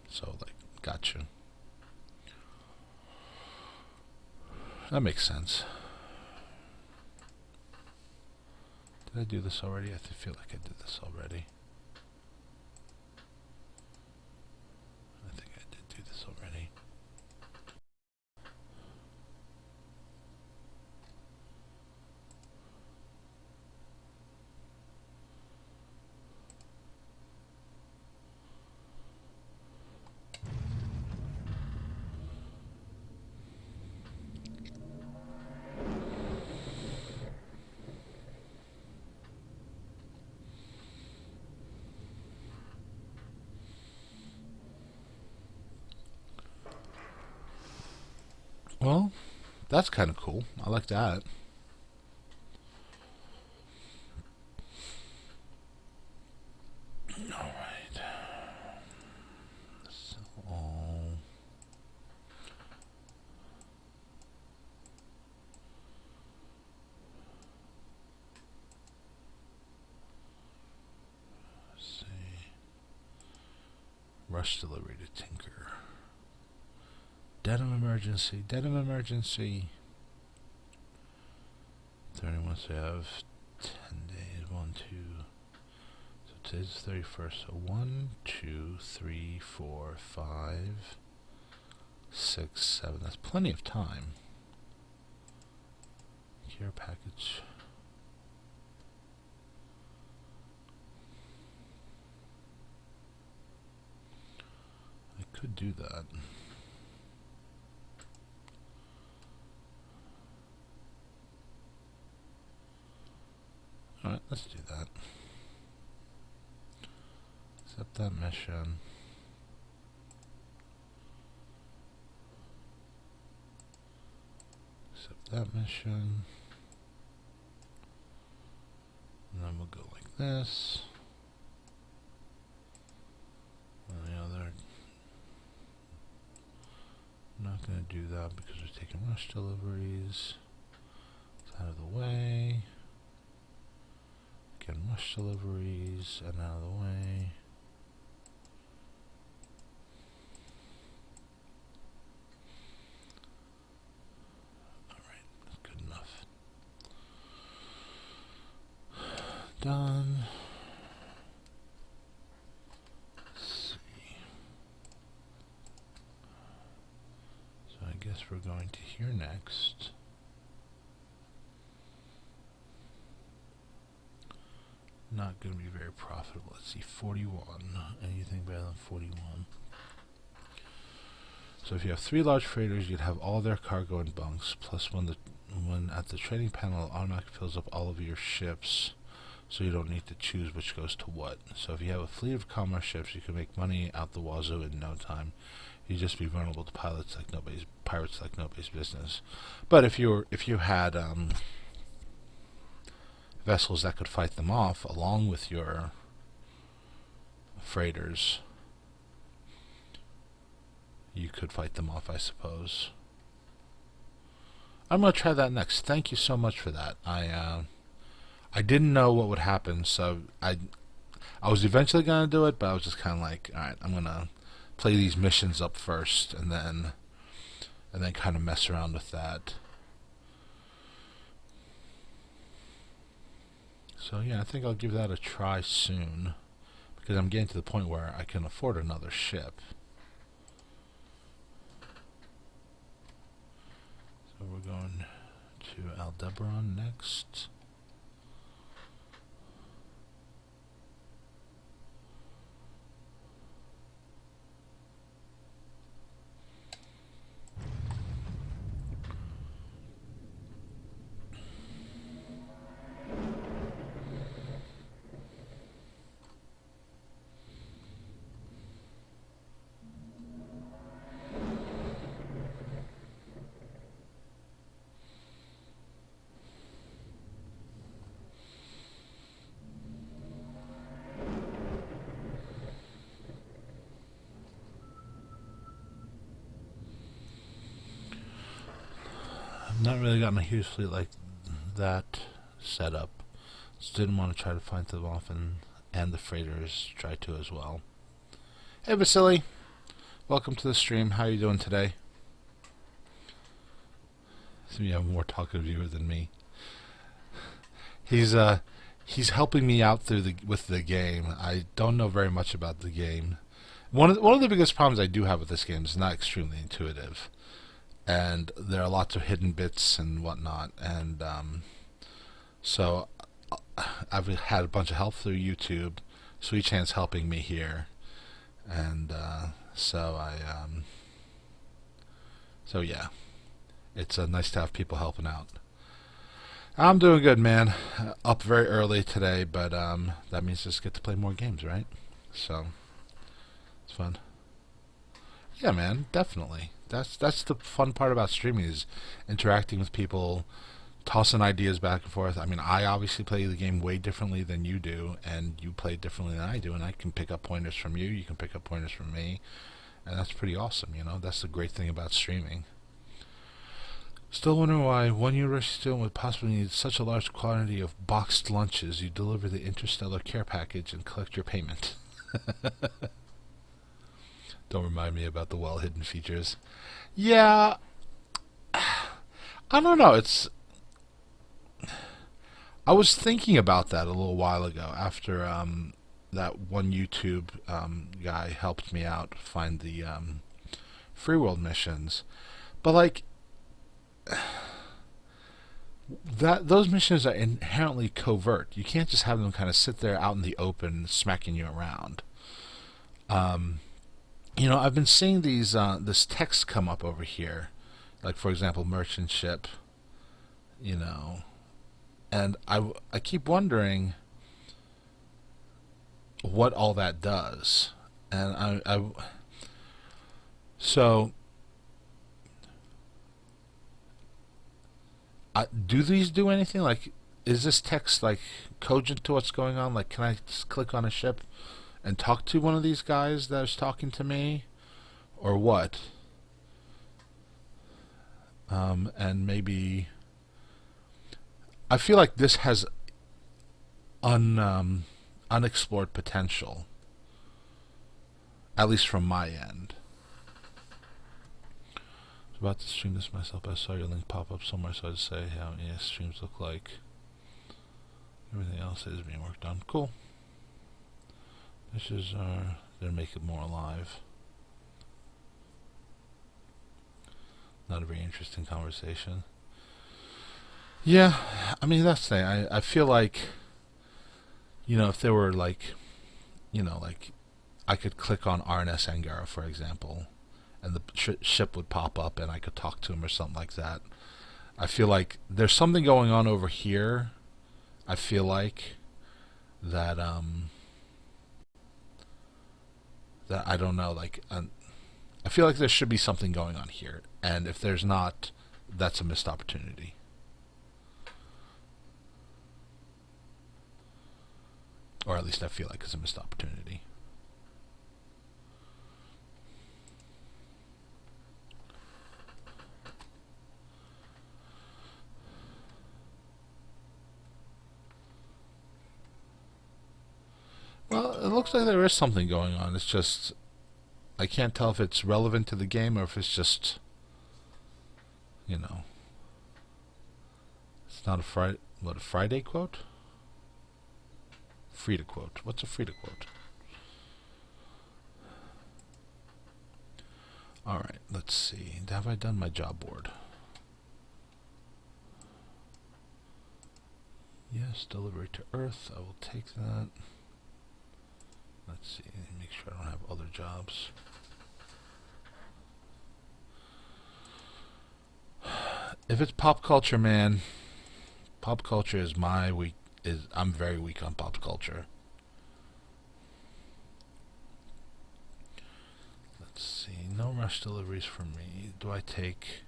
A: So, like, gotcha. That makes sense. Did I do this already? I feel like I did this already. I think I did do this already. Well, that's kind of cool. I like that. Alright. So, let's see. Rush delivery to Tinker. Denim emergency. Denim emergency. 31, so I have 10 days. 1, 2. So today's the 31st. So 1, 2, 3, 4, 5, 6, 7. That's plenty of time. Care package. I could do that. Alright, let's do that. Accept that mission. Accept that mission. And then we'll go like this. And the other. I'm not going to do that because we're taking rush deliveries. It's out of the way. Again, rush deliveries and out of the way. Alright, that's good enough. Done. guess we're going to here next. Not going to be very profitable. Let's see, 41. Anything better than 41? So if you have 3 large freighters, you'd have all their cargo in bunks. Plus, when at the trading panel, it automatically fills up all of your ships, so you don't need to choose which goes to what. So if you have a fleet of commerce ships, you can make money out the wazoo in no time. You'd just be vulnerable to pirates like nobody's business. But if you had vessels that could fight them off along with your freighters, you could fight them off, I suppose. I'm going to try that next. Thank you so much for that. I didn't know what would happen, so I was eventually going to do it, but I was just kind of like, alright, I'm going to play these missions up first, and then kind of mess around with that. So yeah, I think I'll give that a try soon, because I'm getting to the point where I can afford another ship. So we're going to Aldebaran next. Not really got my huge fleet like that set up. Just didn't want to try to fight them off, and the freighters try to as well. Hey Vasily, welcome to the stream. How are you doing today? So you have a more talkative viewer than me. He's helping me out with the game. I don't know very much about the game. One of the biggest problems I do have with this game is not extremely intuitive. And there are lots of hidden bits and whatnot, and so I've had a bunch of help through YouTube. Sweet Chance helping me here, and so yeah, it's nice to have people helping out. I'm doing good, man. Up very early today, but that means just get to play more games, right? So it's fun. Yeah, man, definitely. That's the fun part about streaming, is interacting with people, tossing ideas back and forth. I mean, I obviously play the game way differently than you do, and you play differently than I do, and I can pick up pointers from you, you can pick up pointers from me, and that's pretty awesome, you know? That's the great thing about streaming. Still wondering why one university student would possibly need such a large quantity of boxed lunches. You deliver the interstellar care package and collect your payment. Don't remind me about the well-hidden features. Yeah, I don't know. I was thinking about that a little while ago after that one YouTube guy helped me out find the free world missions. But like those missions are inherently covert. You can't just have them kind of sit there out in the open smacking you around. You know, I've been seeing this text come up over here, like for example, merchant ship, you know, and I keep wondering what all that does, and do these do anything? Like, is this text like cogent to what's going on? Like, can I just click on a ship and talk to one of these guys that is talking to me, or what? And maybe I feel like this has unexplored potential, at least from my end. I was about to stream this myself, but I saw your link pop up somewhere, so I'd say how ES streams look like. Everything else is being worked on. Cool. This is they make it more alive. Not a very interesting conversation. Yeah, I mean that's the thing. I feel like, if there were like, like I could click on RNS Angara, for example, and the ship would pop up and I could talk to him or something like that. I feel like there's something going on over here. I feel like that that I don't know, like I feel like there should be something going on here, and if there's not, that's a missed opportunity. Or at least I feel like it's a missed opportunity. Well, it looks like there is something going on. It's just I can't tell if it's relevant to the game or if it's just, you know, it's not a Friday. What, a Friday quote? Frida quote. What's a Frida quote? All right, let's see. Have I done my job board? Yes, delivery to Earth. I will take that. Let's see. Make sure I don't have other jobs. If it's pop culture, man, pop culture is my weak. I'm very weak on pop culture. Let's see. No rush deliveries for me. Do I take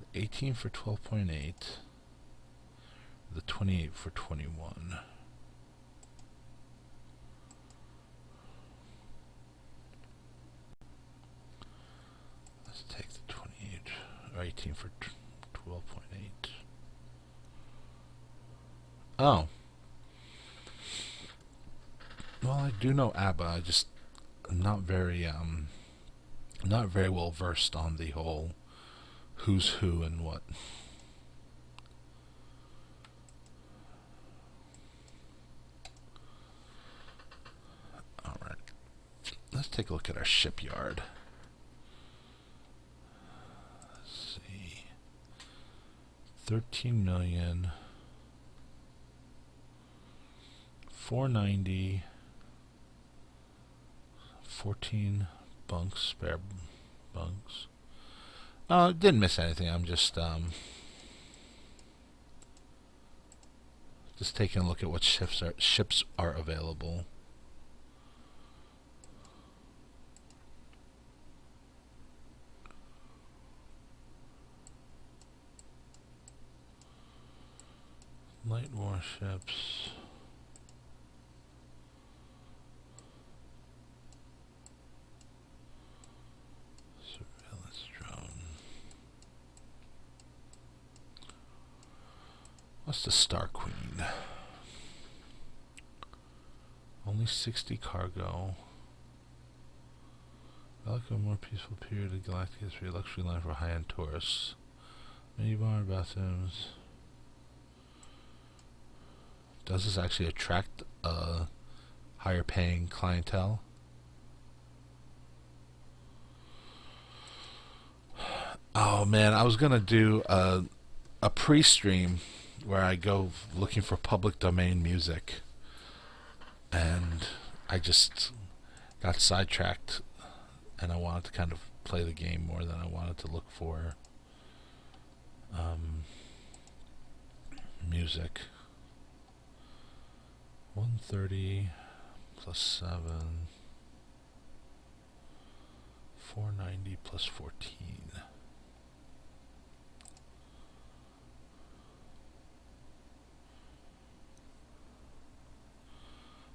A: the 18 for 12.8? The 28 for 21. Let's take the 28 or 18 for 12.8. Oh. Well, I do know ABBA. I just am not very well versed on the whole who's who and what. All right. Let's take a look at our shipyard. Let's see. 13 million. 490. 14 bunks, spare bunks. Didn't miss anything. I'm just taking a look at what ships are available. Light warships. Surveillance drone. What's the Star Queen? Only 60 cargo. Welcome a more peaceful period of galactic history, luxury line for high-end tourists. Minibar, bathrooms. Does this actually attract a higher paying clientele? Oh man, I was gonna do a pre-stream where I go looking for public domain music, and I just got sidetracked, and I wanted to kind of play the game more than I wanted to look for music. 130 plus 7, 490 plus 14.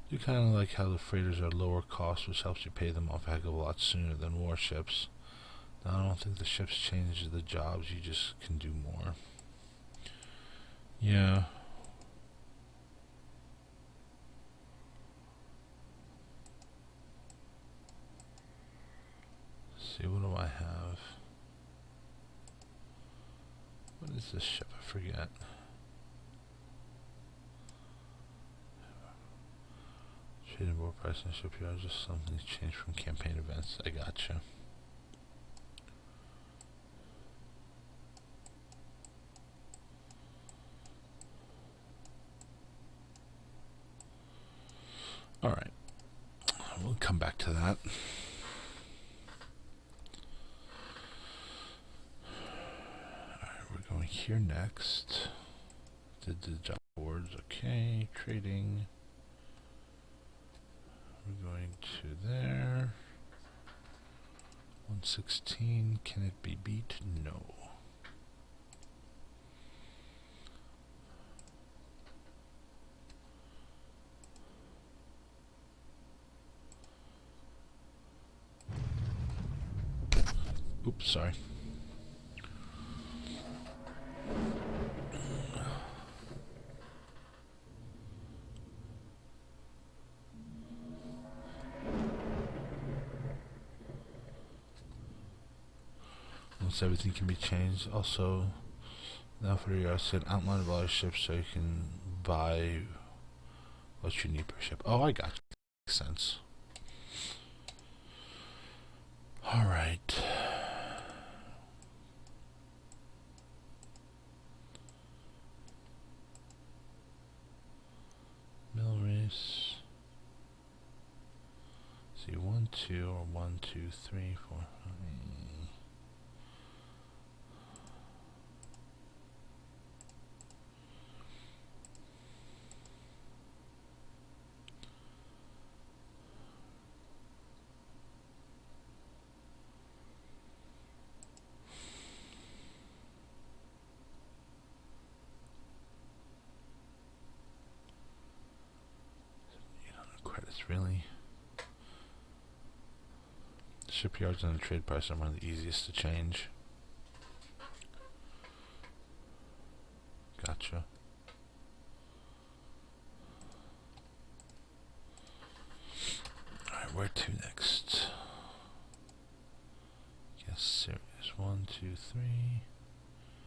A: You kind of like how the freighters are lower cost, which helps you pay them off a heck of a lot sooner than warships. Now, I don't think the ships change the jobs, you just can do more. Yeah. Let's see, what do I have? What is this ship? I forget. Trading board price and shipyard, just something's changed from campaign events. I gotcha. come back to that. Alright, we're going here next. Did the job boards. Okay, trading. We're going to there. 116. Can it be beat? No. Oops, sorry. Once everything can be changed. Also, now for your set outline of all your ships so you can buy what you need per ship. Oh, I got you. Makes sense. Alright. Mill race. See, 1, 2, or 1, 2, 3, 4. Credits, really? Shipyards and the trade price are one of the easiest to change. Gotcha. Alright, where to next? Yes, serious. 1, 2, 3.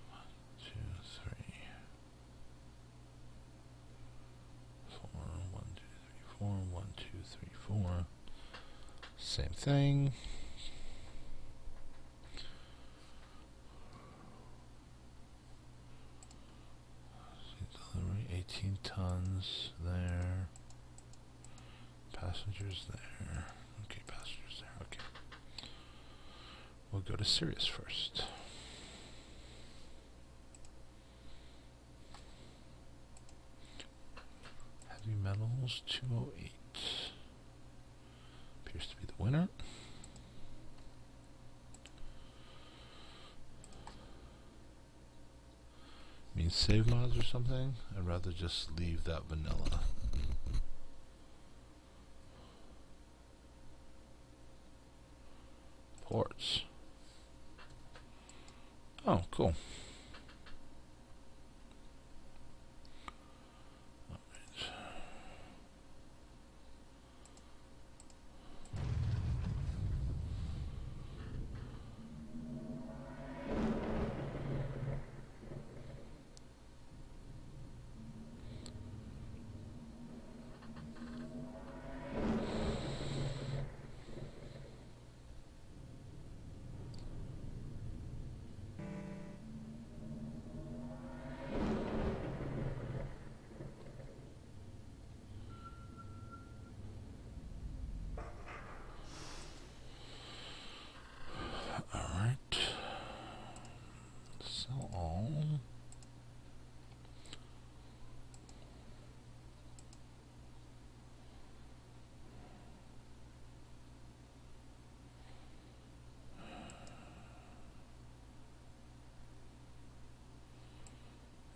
A: 1, 2, 3. 4. 1, 2, 3, 4. 1, 2, 3, 4. Same thing. Delivery 18 tons there. Passengers there. Okay, passengers there. Okay. We'll go to Sirius first. Heavy metals 208. Appears to be the winner. Means save mods or something? I'd rather just leave that vanilla. Ports. Oh, cool.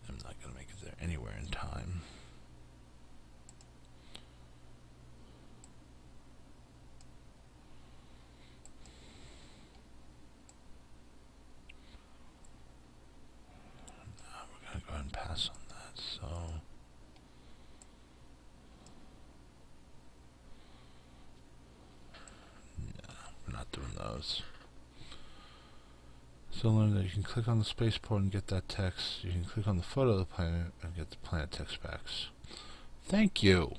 A: I'm not going to make it there anywhere in time. We're going to go ahead and pass on that, so... no, we're not doing those. So learn that you can click on the spaceport and get that text. You can click on the photo of the planet and get the planet text packs. Thank you.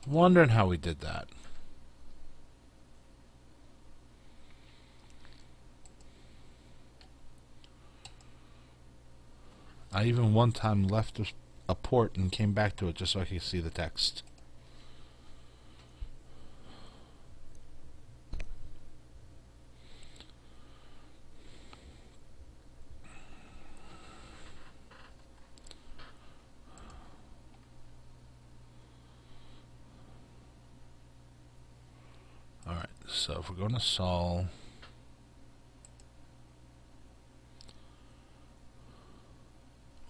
A: Wondering how we did that. I even one time left a port and came back to it just so I could see the text. So if we're going to Sol,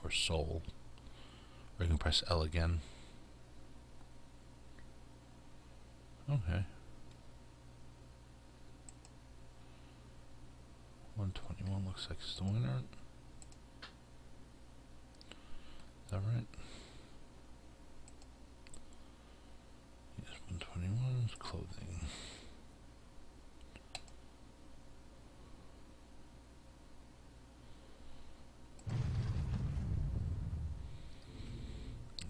A: or Sol, or you can press L again. Okay. 121 looks like it's the winner. Is that right? Yes, 121 is clothing.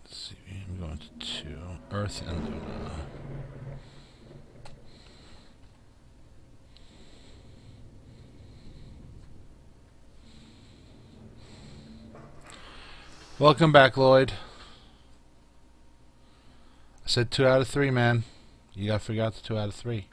A: Let's see, I'm going to 2. Earth and Luna. Welcome back, Lloyd. I said 2 out of 3, man. You gotta figure out the 2 out of 3.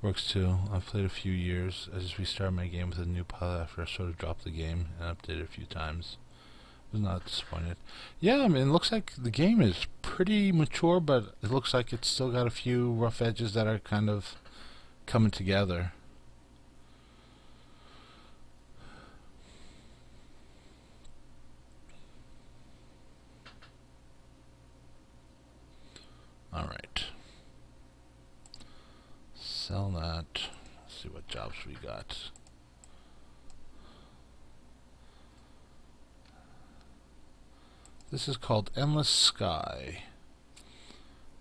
A: Works too. I've played a few years. I just restarted my game with a new pilot after I sort of dropped the game and updated a few times. Was not disappointed. Yeah, I mean, it looks like the game is pretty mature, but it looks like it's still got a few rough edges that are kind of coming together. Alright. Sell that. Let's see what jobs we got. This is called Endless Sky.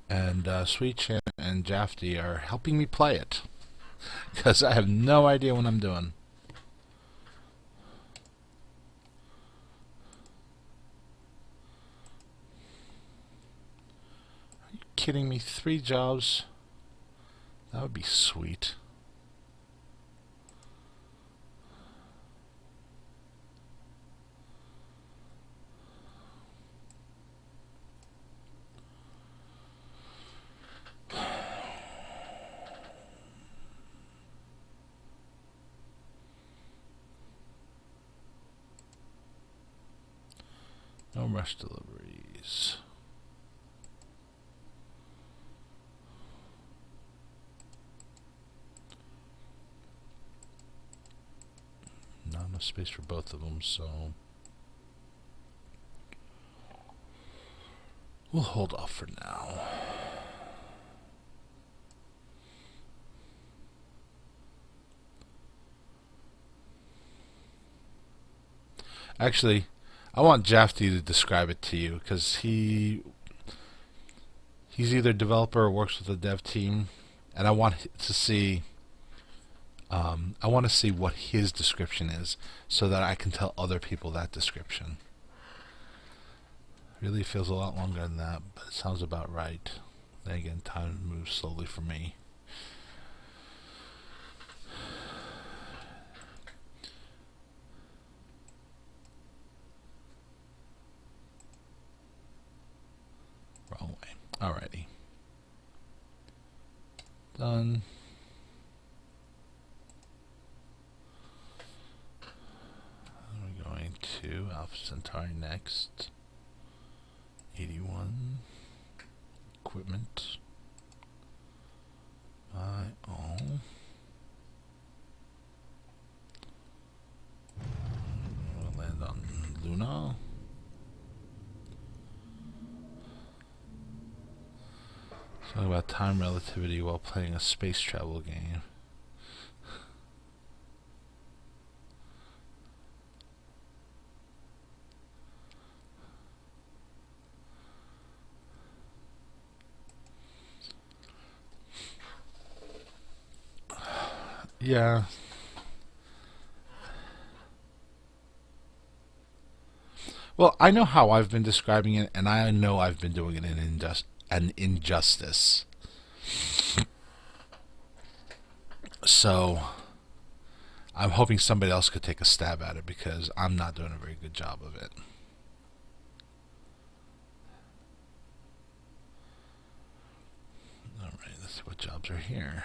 A: And Sweet Chan and Jafty are helping me play it. Because I have no idea what I'm doing. Are you kidding me? 3 jobs? That would be sweet. No rush deliveries. Not enough space for both of them, so we'll hold off for now. Actually, I want Jafty to describe it to you, because he's either a developer or works with a dev team, and I want to see what his description is, so that I can tell other people that description. Really feels a lot longer than that, but it sounds about right. Then again, time moves slowly for me. Wrong way. Alrighty. Done. We're going to Alpha Centauri next. 81. Equipment. Buy all. We'll land on Luna. Talk about time relativity while playing a space travel game. Yeah. Well, I know how I've been describing it, and I know I've been doing it an injustice. So, I'm hoping somebody else could take a stab at it, because I'm not doing a very good job of it. Alright, let's see what jobs jobs are here.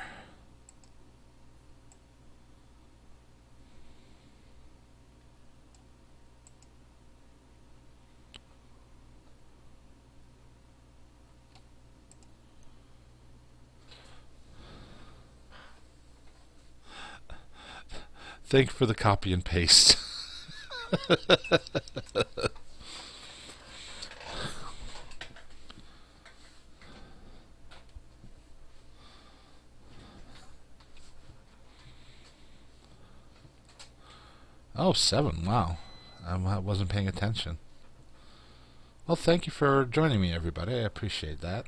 A: Thank you for the copy and paste. Oh, 7. Wow. I wasn't paying attention. Well, thank you for joining me, everybody. I appreciate that.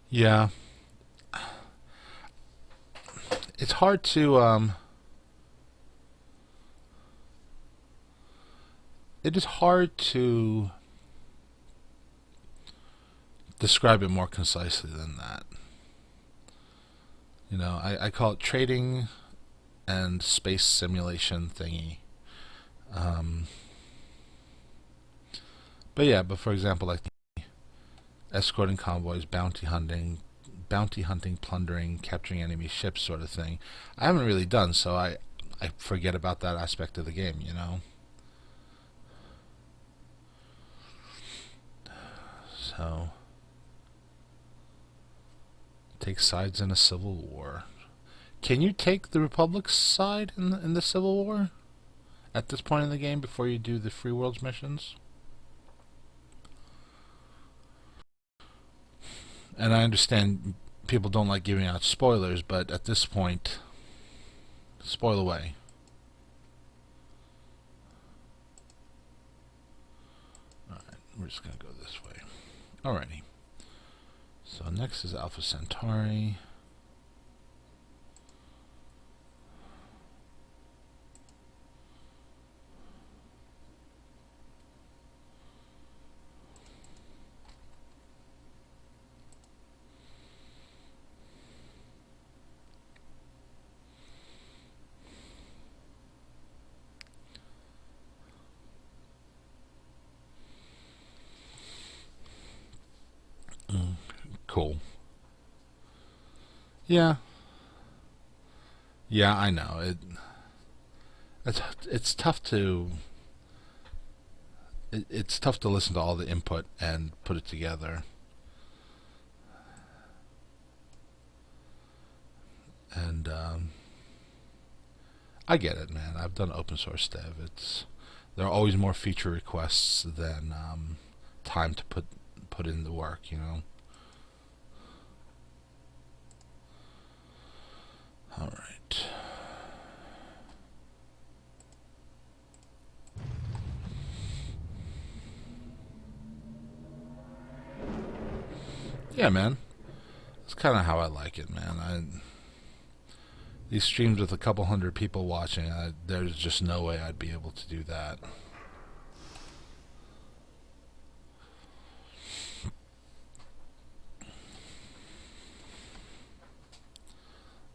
A: Yeah. It's hard to it is hard to describe it more concisely than that. You know, I call it trading and space simulation thingy. Um, but yeah, but for example, like escorting convoys, bounty hunting, plundering, capturing enemy ships, sort of thing. I haven't really done, so I forget about that aspect of the game. You know. So take sides in a civil war. Can you take the Republic's side in the Civil War at this point in the game before you do the Free Worlds missions? And I understand people don't like giving out spoilers, but at this point, spoil away. Alright, we're just going to go this way. Alrighty. So next is Alpha Centauri. Cool. Yeah. Yeah, I know. It's tough to it's tough to listen to all the input and put it together. And I get it, man. I've done open source dev. There are always more feature requests than time to put in the work. You know. All right. Yeah, man. That's kind of how I like it, man. These streams with a couple hundred people watching, there's just no way I'd be able to do that.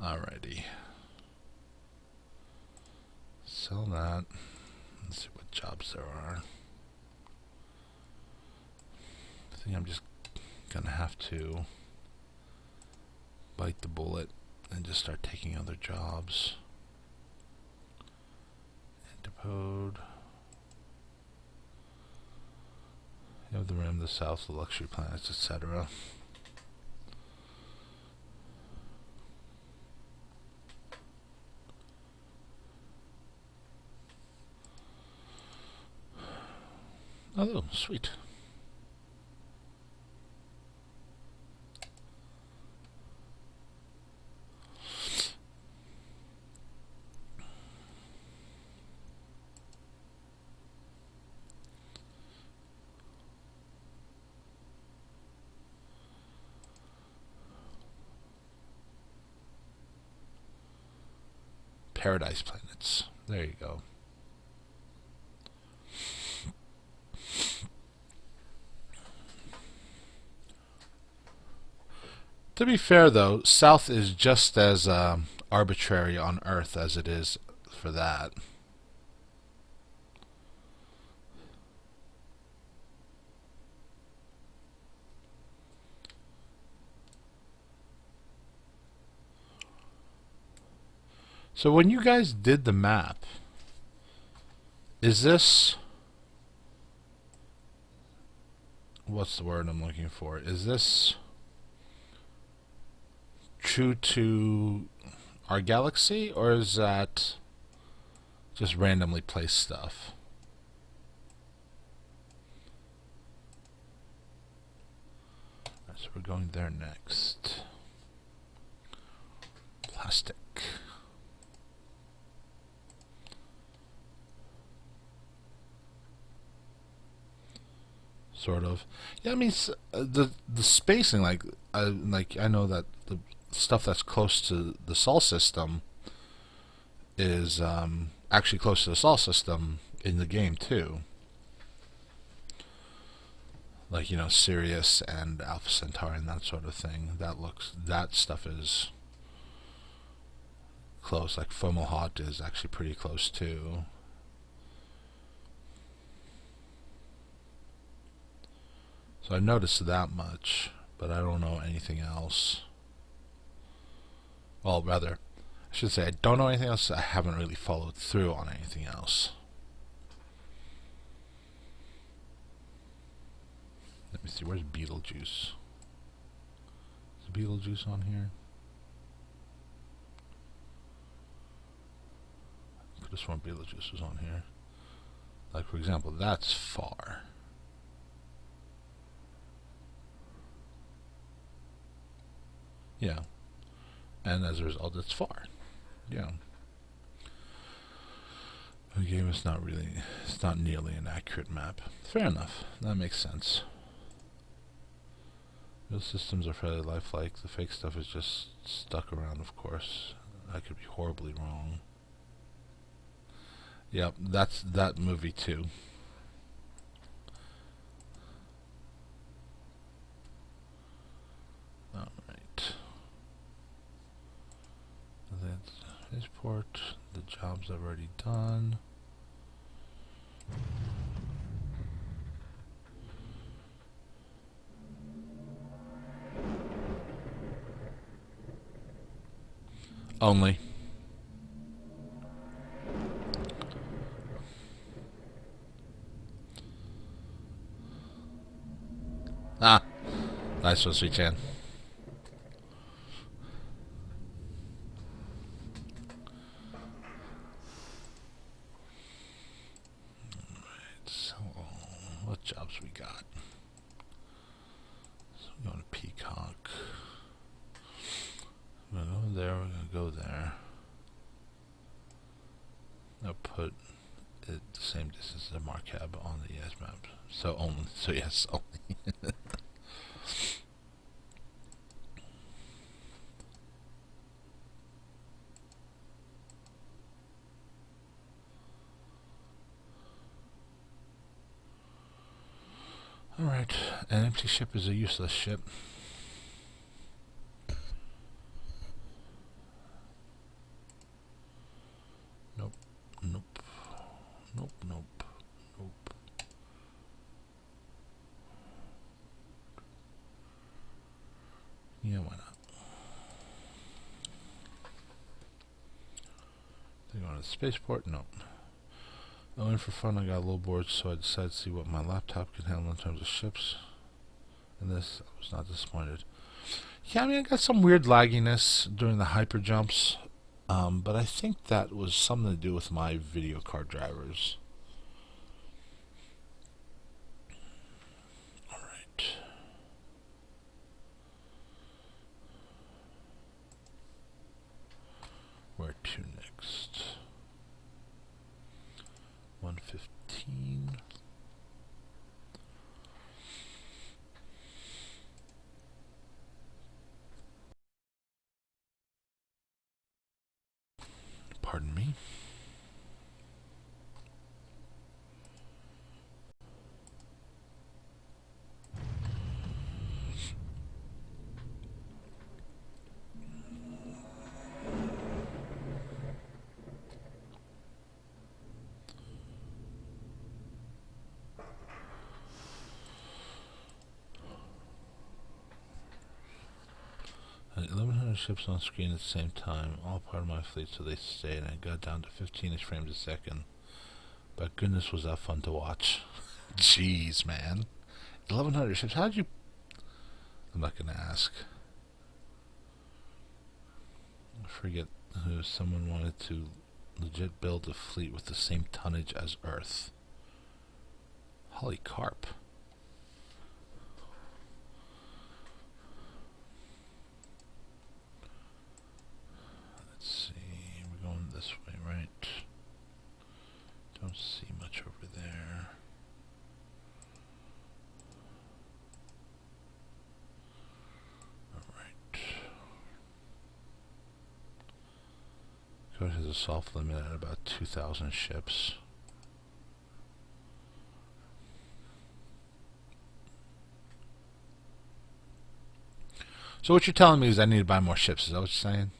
A: Alrighty. Sell that. Let's see what jobs there are. I think I'm just gonna have to bite the bullet and just start taking other jobs. Antipode. You have the rim, the south, the luxury planets, etc. Oh, sweet. Paradise planets. There you go. To be fair, though, South is just as arbitrary on Earth as it is for that. So when you guys did the map, is this, what's the word I'm looking for? Is this true to our galaxy, or is that just randomly placed stuff? Right, so we're going there next. Plastic. Sort of. Yeah, I mean, the spacing, like I know that the stuff that's close to the Sol system is actually close to the Sol system in the game too. Like, you know, Sirius and Alpha Centauri and that sort of thing. That stuff is close. Like Fomalhaut is actually pretty close too. So I noticed that much, but I don't know anything else. Well, rather, I should say I don't know anything else. I haven't really followed through on anything else. Let me see, where's Beetlejuice? Is Beetlejuice on here? I could have sworn Beetlejuice was on here. Like, for example, that's far. Yeah. And as a result, it's far. Yeah. The game is not really, it's not nearly an accurate map. Fair enough. That makes sense. Real systems are fairly lifelike. The fake stuff is just stuck around, of course. I could be horribly wrong. Yep, that's that movie too. Alright. That's port. The jobs I've already done. Only. Ah, nice one, Sweet Chan. Alright, so what jobs we got? So we're going to Peacock. We're gonna go there, we're gonna go there. I'll put it the same distance as the Marcab on the ES map. So only, so yes, only. Alright, an empty ship is a useless ship. Nope, nope, nope, nope, nope. Yeah, why not? They go to the spaceport? Nope. Oh, and for fun, I got a little bored, so I decided to see what my laptop could handle in terms of ships. And this, I was not disappointed. Yeah, I mean, I got some weird lagginess during the hyper jumps, but I think that was something to do with my video card drivers. Alright. Where to next? 115. Pardon me. 100 ships on screen at the same time, all part of my fleet, so they stayed, and I got down to 15-ish frames a second. But goodness, was that fun to watch. Jeez, man. 1,100 ships, how did you... I'm not going to ask. I forget who. Someone wanted to legit build a fleet with the same tonnage as Earth. Holy carp. Let's see, we're going this way, right? Don't see much over there. Alright. Code has a soft limit at about 2,000 ships. So what you're telling me is I need to buy more ships, is that what you're saying?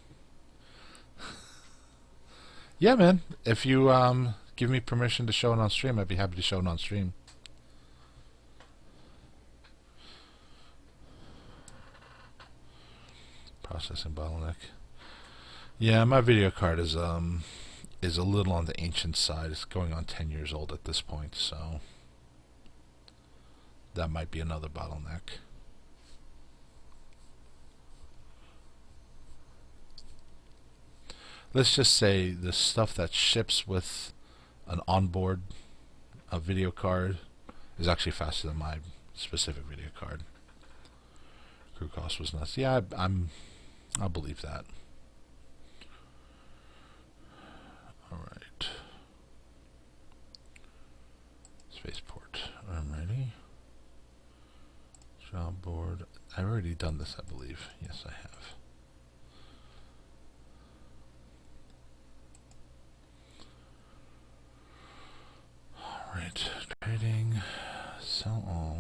A: Yeah, man. If you give me permission to show it on stream, I'd be happy to show it on stream. Processing bottleneck. Yeah, my video card is a little on the ancient side. It's going on 10 years old at this point, so that might be another bottleneck. Let's just say the stuff that ships with an onboard video card is actually faster than my specific video card. Crew cost was nuts. Yeah, I'll believe that. Alright. Spaceport. I'm ready. Job board. I've already done this, I believe. Yes, I have. Alright, trading, sell all.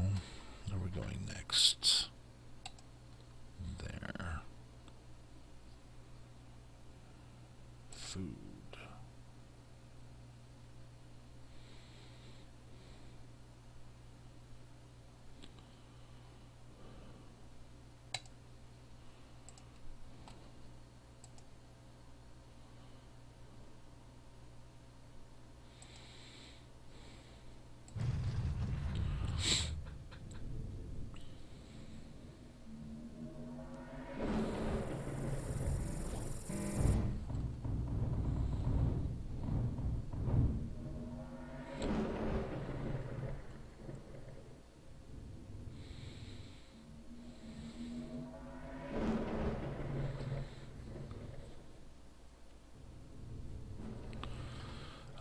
A: Where are we going next? There. Food.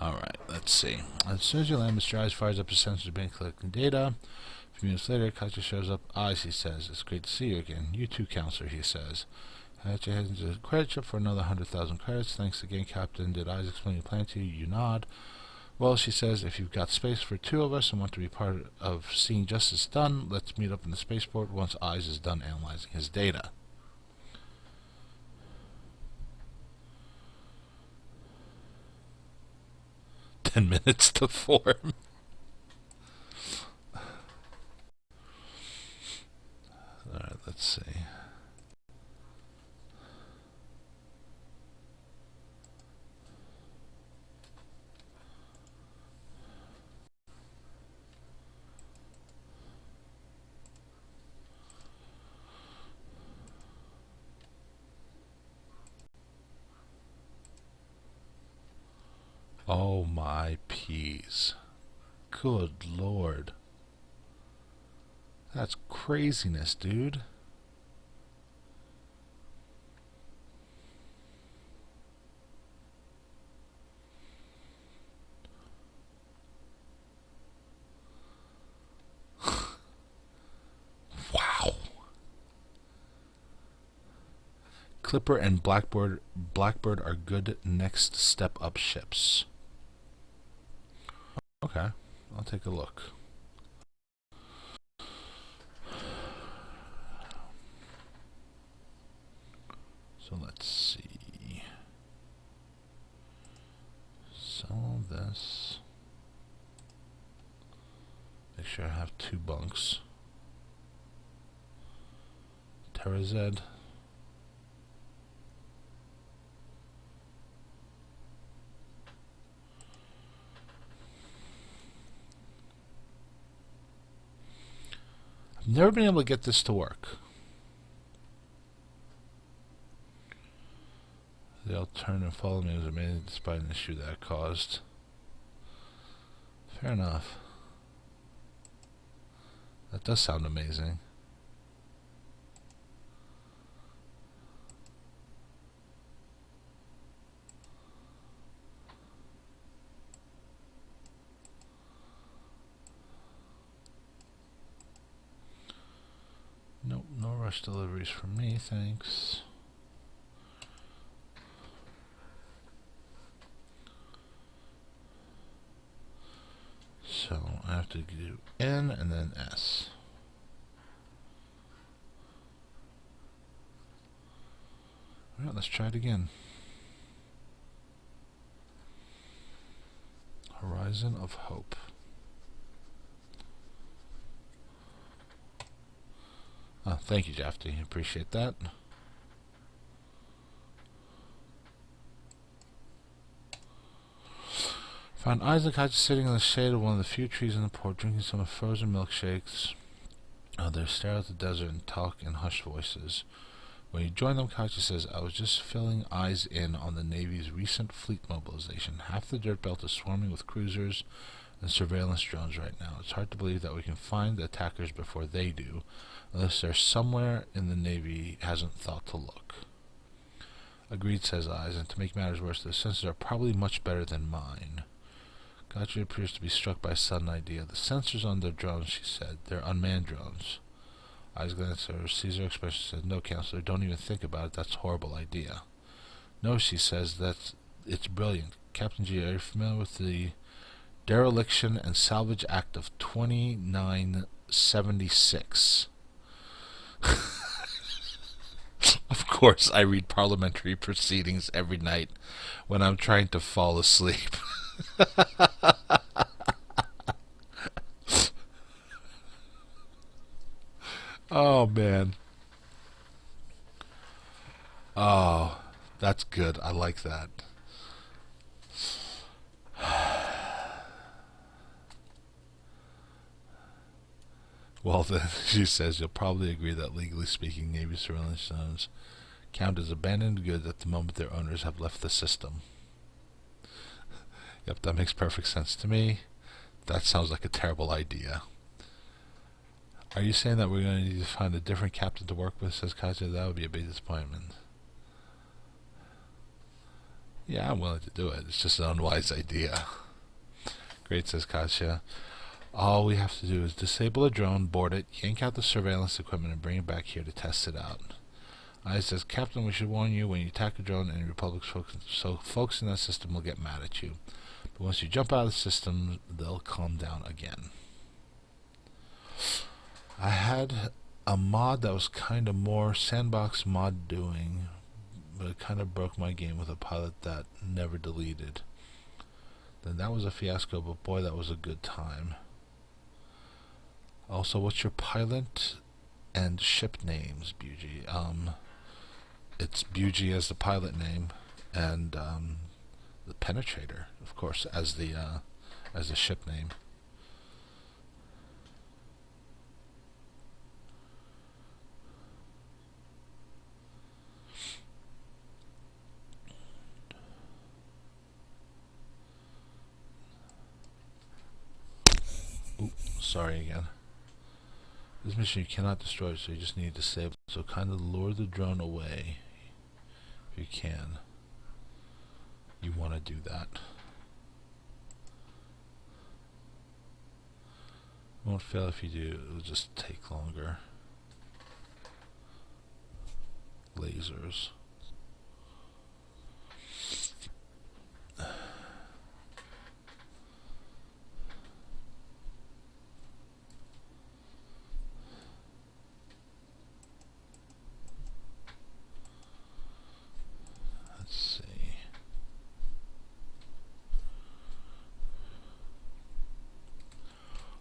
A: Alright, let's see. As soon as you land, Mr. Eyes fires up his sensor to begin collecting data. A few minutes later, Kaiser shows up. Eyes, he says. It's great to see you again. You too, Counselor, he says. I got your head into the credit ship for another 100,000 credits. Thanks again, Captain. Did Eyes explain your plan to you? You nod. Well, she says, if you've got space for two of us and want to be part of seeing justice done, let's meet up in the spaceport once Eyes is done analyzing his data. Minutes to form. Alright, let's see. Oh my peas. Good lord. That's craziness, dude. Wow. Clipper and Blackbird are good next step up ships. Okay, I'll take a look. So let's see. Sell this. Make sure I have 2 bunks. Terrazed. Never been able to get this to work. They'll turn and follow me was amazing despite an issue that I caused. Fair enough. That does sound amazing. Nope, no rush deliveries from me, thanks. So I have to do N and then S. Alright, let's try it again. Horizon of Hope. Oh, thank you, Jafty. Appreciate that. Found Isaac Hodge sitting in the shade of one of the few trees in the port, drinking some frozen milkshakes. They stare at the desert and talk in hushed voices. When you join them, Kachi says, I was just filling eyes in on the Navy's recent fleet mobilization. Half the dirt belt is swarming with cruisers and surveillance drones right now. It's hard to believe that we can find the attackers before they do, unless there's somewhere in the Navy hasn't thought to look. Agreed, says Eyes, and to make matters worse, the sensors are probably much better than mine. Kachi appears to be struck by a sudden idea. The sensors on their drones, she said, they're unmanned drones. Eyes glanced at her, sees her expression, said, No, Counselor, don't even think about it. That's a horrible idea. No, she says, it's brilliant. Captain G, are you familiar with the Dereliction and Salvage Act of 2976? Of course, I read parliamentary proceedings every night when I'm trying to fall asleep. Oh, man. Oh, that's good. I like that. Well, then, she says, you'll probably agree that legally speaking, Navy surveillance zones count as abandoned goods at the moment their owners have left the system. Yep, that makes perfect sense to me. That sounds like a terrible idea. Are you saying that we're going to need to find a different captain to work with, says Katya? That would be a big disappointment. Yeah, I'm willing to do it. It's just an unwise idea. Great, says Katya. All we have to do is disable a drone, board it, yank out the surveillance equipment, and bring it back here to test it out. I says, Captain, we should warn you, when you attack a drone, any Republic folks in that system will get mad at you. But once you jump out of the system, they'll calm down again. I had a mod that was kind of more sandbox mod doing, but it kind of broke my game with a pilot that never deleted. Then that was a fiasco, but boy, that was a good time. Also, what's your pilot and ship names, Bugie? It's Bugie as the pilot name, and the Penetrator, of course, as the ship name. Ooh, sorry again. This mission you cannot destroy, so you just need to disable it. So kind of lure the drone away if you can. You want to do that. It won't fail if you do. It will just take longer. Lasers.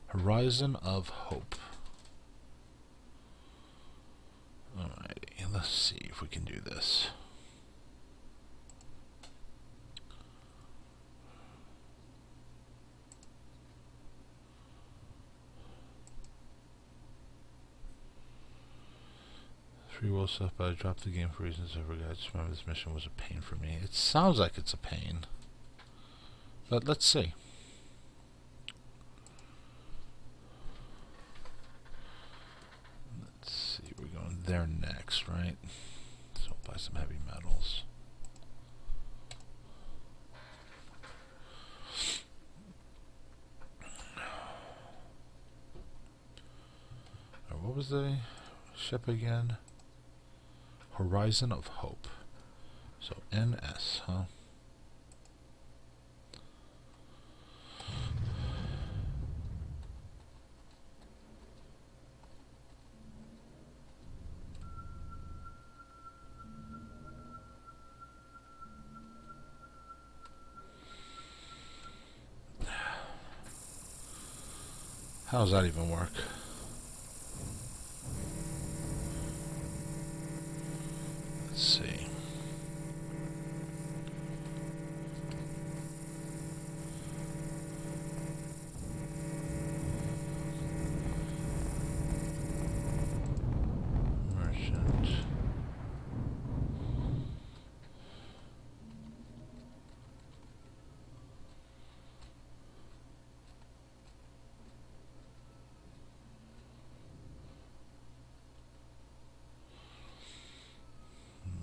A: Horizon of Hope. Alrighty, let's see if we can do this. Free will stuff, but I dropped the game for reasons I forgot. Just remember this mission was a pain for me. It sounds like it's a pain. But let's see. Let's see, we're going there next, right? So buy some heavy metals. What was the ship again? Horizon of Hope. So NS, huh? How does that even work? Let's see. Merchant.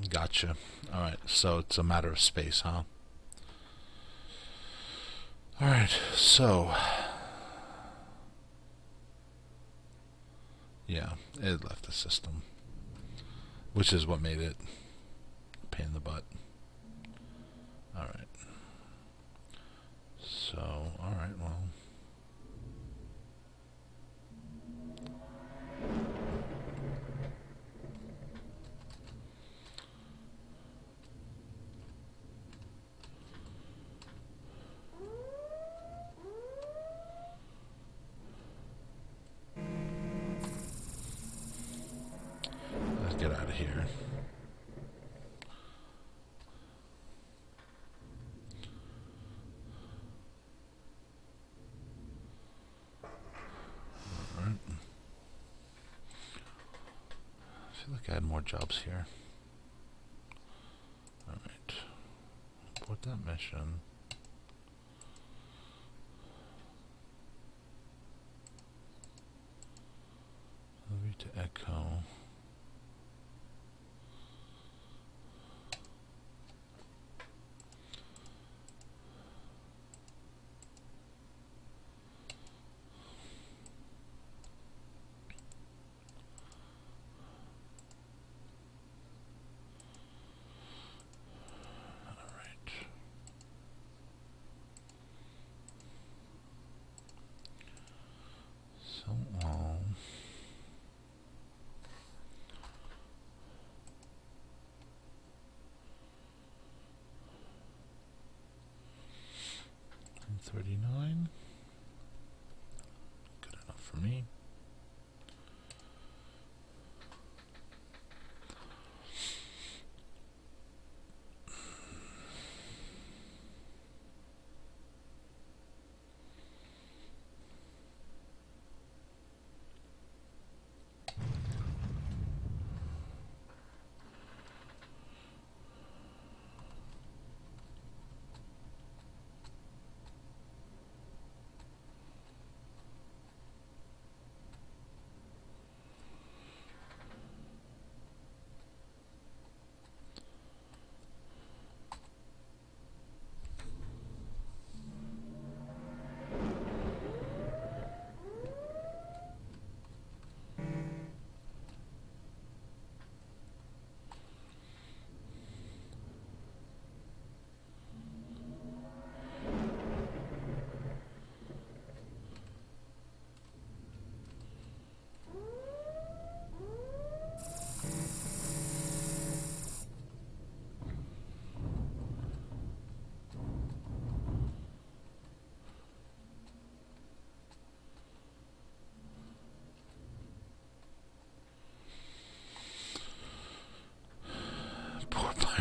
A: Gotcha. Alright, so it's a matter of space, huh? Alright, so... yeah, it left the system. Which is what made it a pain in the butt. Alright. So, alright, well... let's get out of here. Alright. I feel like I had more jobs here. Alright. Abort that mission. Over to Echo. So, 39. Good enough for me.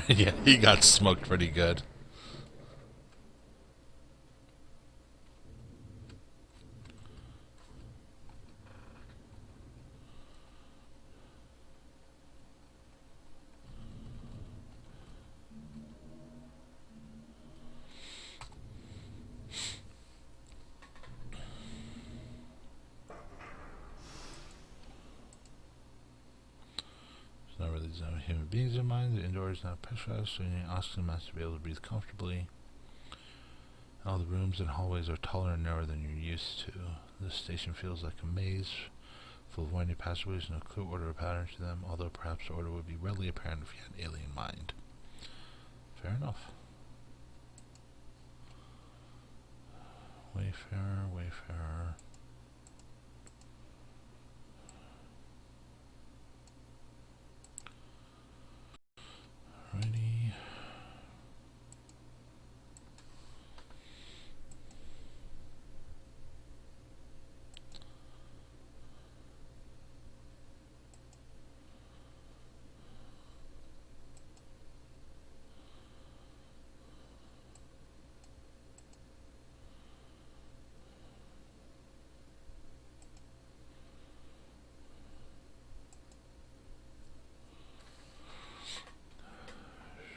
A: Yeah, he got smoked pretty good. human beings in mind. The indoor is not pressurized, so you need oxygen masks to be able to breathe comfortably. All the rooms and hallways are taller and narrower than you're used to. This station feels like a maze, full of winding passageways, no clear order or pattern to them, although perhaps order would be readily apparent if you had an alien mind. Fair enough. Wayfarer, Wayfarer. Alrighty.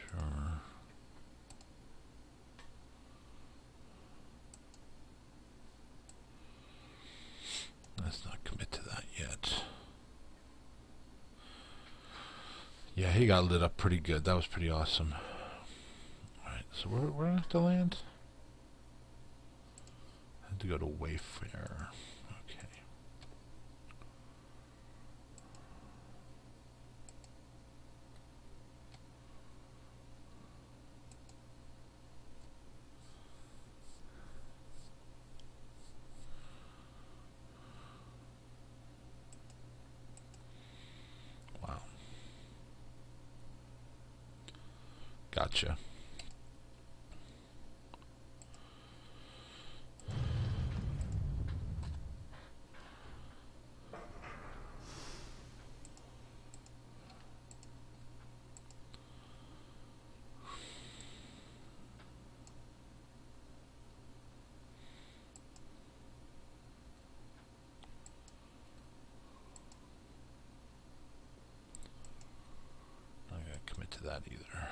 A: Sure. Let's not commit to that yet. Yeah, he got lit up pretty good. That was pretty awesome. Alright, so we're gonna have to land. I had to go to Wayfarer. Okay. Wow. Gotcha. Not gonna commit to that either.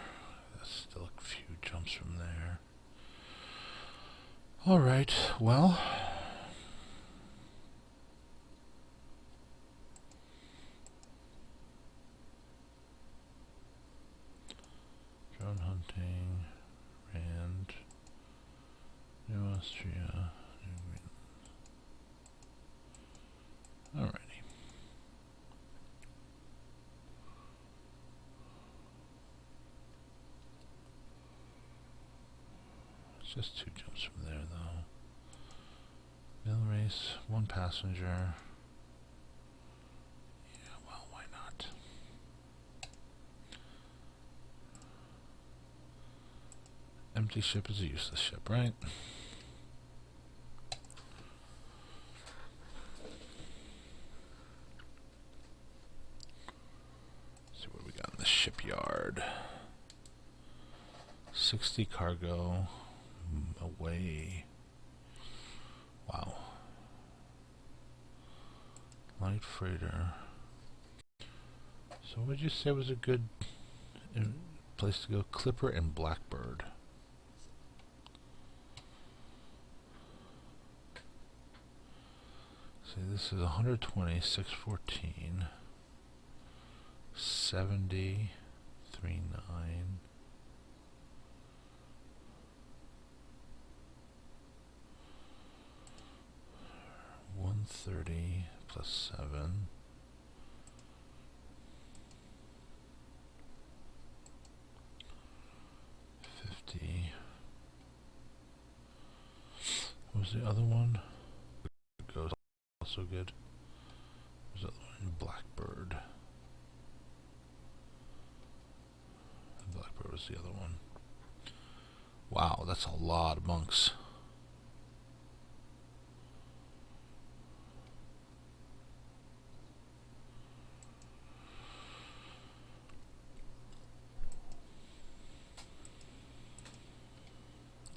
A: That's still a few jumps from there. Alright, well. Drone hunting, Rand, New Austria, New Greenland. Alrighty. It's just 2 jumps from there, though. Mail race, 1 passenger. Yeah, well, why not? Empty ship is a useless ship, right? Let's see what we got in the shipyard. 60 cargo. Away. Wow. Light freighter. So what would you say was a good place to go? Clipper and Blackbird. See, this is 120, 614, 70, 39. 130 plus 7. What was the other one? Goes also good. What was the other one? Blackbird. Blackbird was the other one. Wow, that's a lot of monks.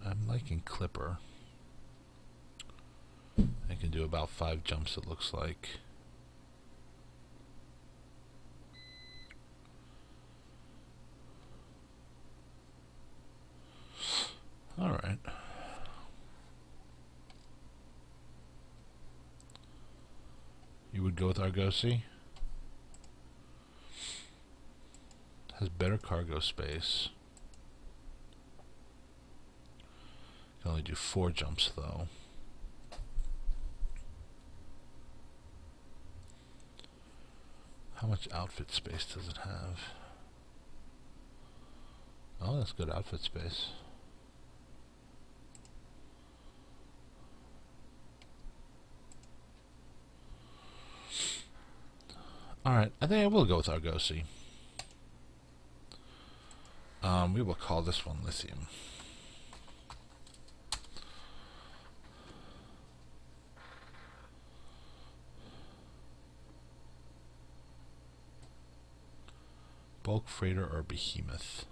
A: I'm liking Clipper. I can do about 5 jumps, it looks like. Alright. You would go with Argosy? better cargo space. Can only do 4 jumps though. How much outfit space does it have? Oh, that's good outfit space. Alright, I think I will go with Argosy. We will call this one Lithium. Bulk freighter or behemoth?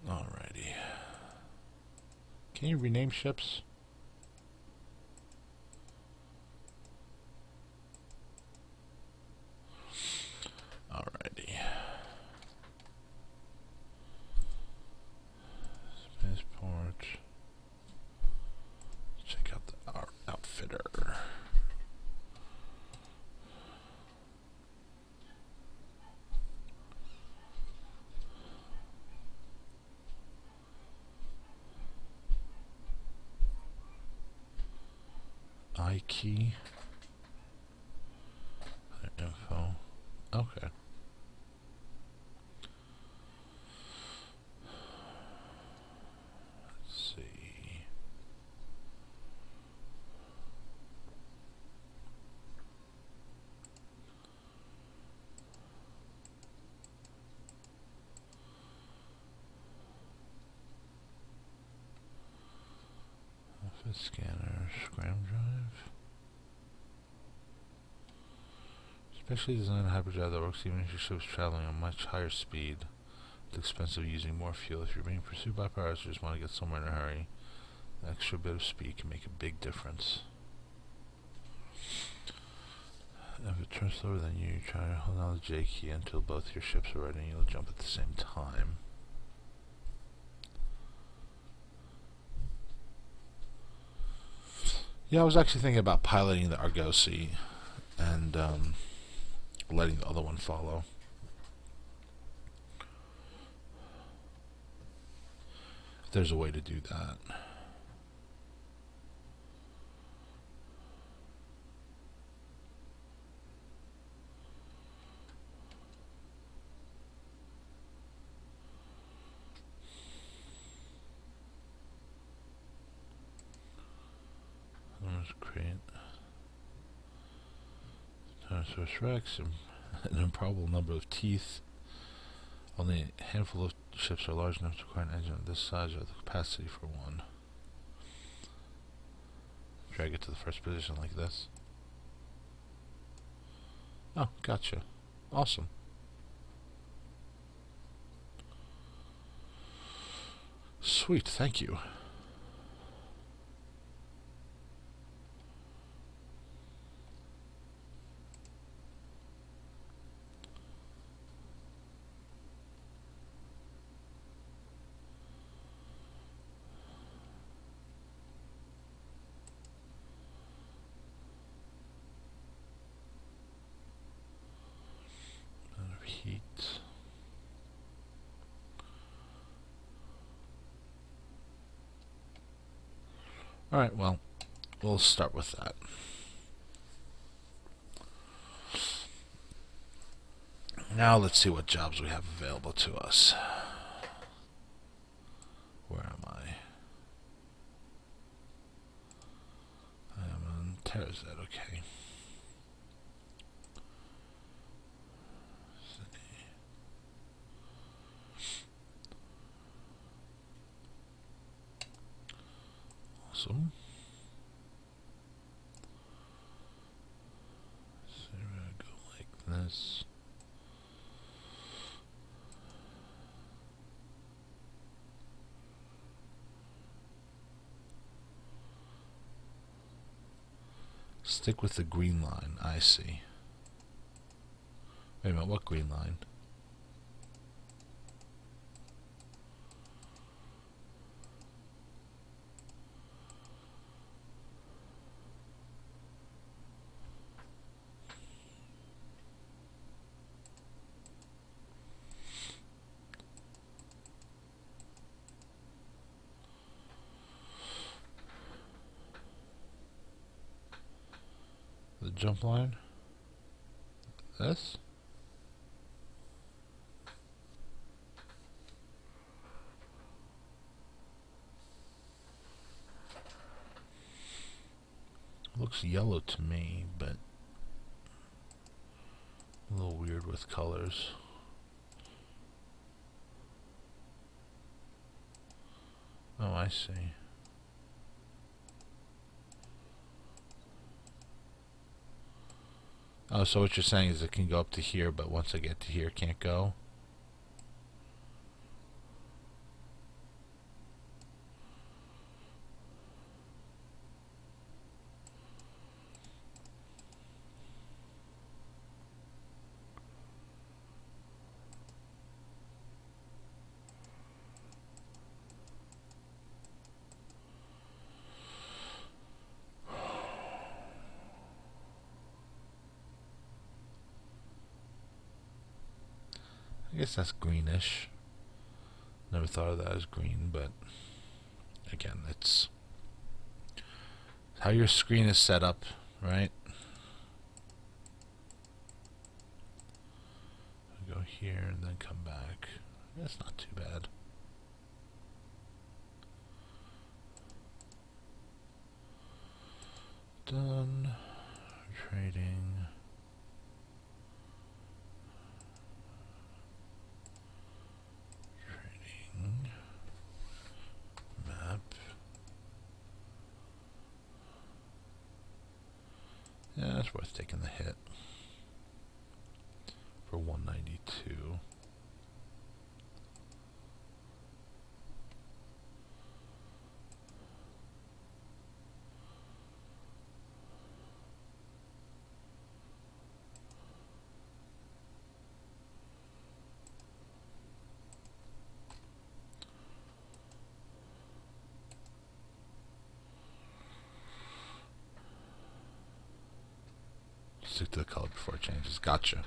A: Alrighty. Can you rename ships? Alrighty. Spaceport. Check out our outfitter. I key. Info. Okay. Let's see. Office scanner, scram drive. Specially designed hyperdrive that works even if your ship's traveling at much higher speed. It's expensive using more fuel. If you're being pursued by pirates or just want to get somewhere in a hurry, an extra bit of speed can make a big difference. If it turns slower than you, try to hold down the J key until both your ships are ready and you'll jump at the same time. Yeah, I was actually thinking about piloting the Argosy and letting the other one follow. If there's a way to do that. Let's create Tyrannosaurus Rex, an improbable number of teeth. Only a handful of ships are large enough to require an engine of this size or the capacity for one. Drag it to the first position like this. Oh, gotcha. Awesome. Sweet, thank you. Heat. Alright, well, we'll start with that. Now let's see what jobs we have available to us. Where am I? I am on Terrazet, okay. Awesome. So we're gonna go like this. Stick with the green line, I see. Wait a minute, what green line? The jump line. This. Looks yellow to me, but a little weird with colors. Oh, I see. Oh, so what you're saying is it can go up to here, but once I get to here, it can't go? I guess that's greenish. Never thought of that as green, but again, it's how your screen is set up, right? Go here and then come back. That's not too bad. Done. Trading. Map. Yeah, it's worth taking the hit for 192. Stick to the color before it changes. Gotcha.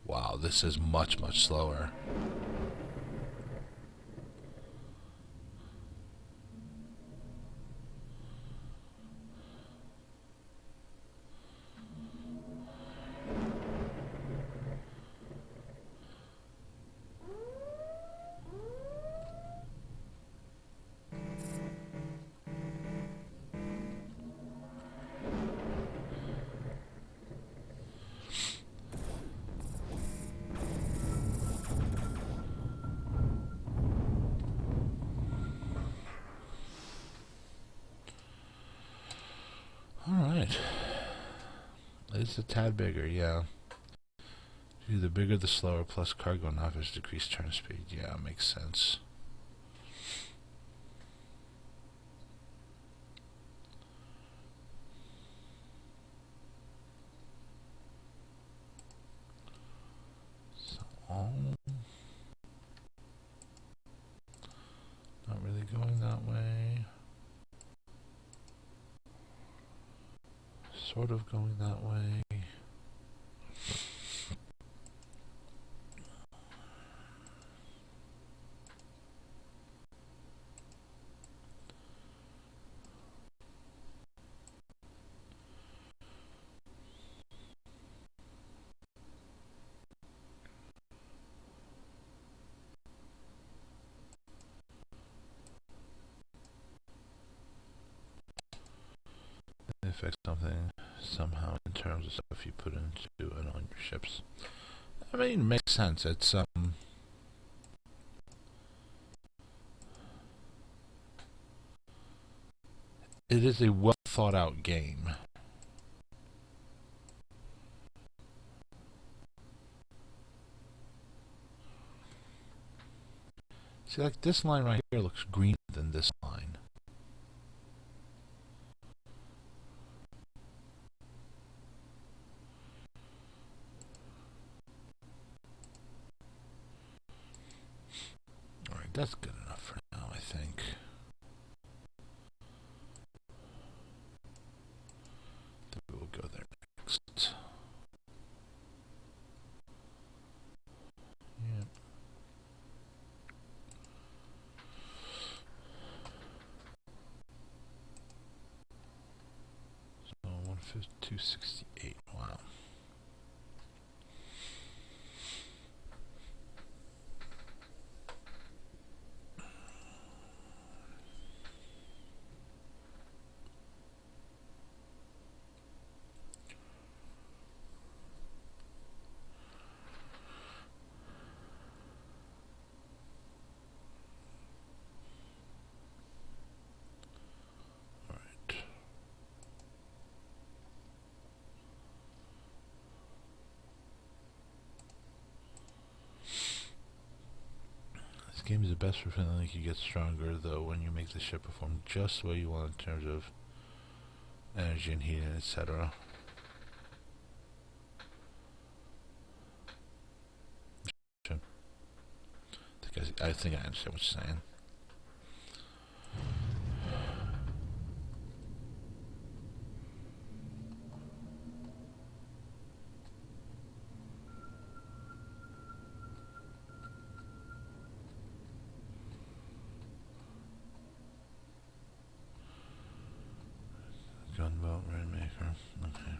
A: Wow, this is much, much slower. Alright. It's a tad bigger, yeah. The bigger the slower, plus cargo knockers decrease turn speed. Yeah, makes sense. So, not really going that way. Sort of going that way. Affect something somehow in terms of stuff you put into and on your ships. I mean, it makes sense. It's it is a well thought out game. See, like this line right here looks greener than this line. That's good enough for now, I think. Then we will go there next. Yep. So 152.68. Wow. This game is the best for feeling like you get stronger, though, when you make the ship perform just the way you want in terms of energy and heating, etc. I think I understand what you're saying. Gunboat, Rainmaker. Okay.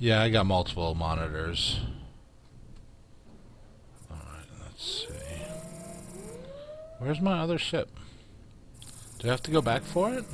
A: Yeah, I got multiple monitors. Alright, let's see. Where's my other ship? Do I have to go back for it?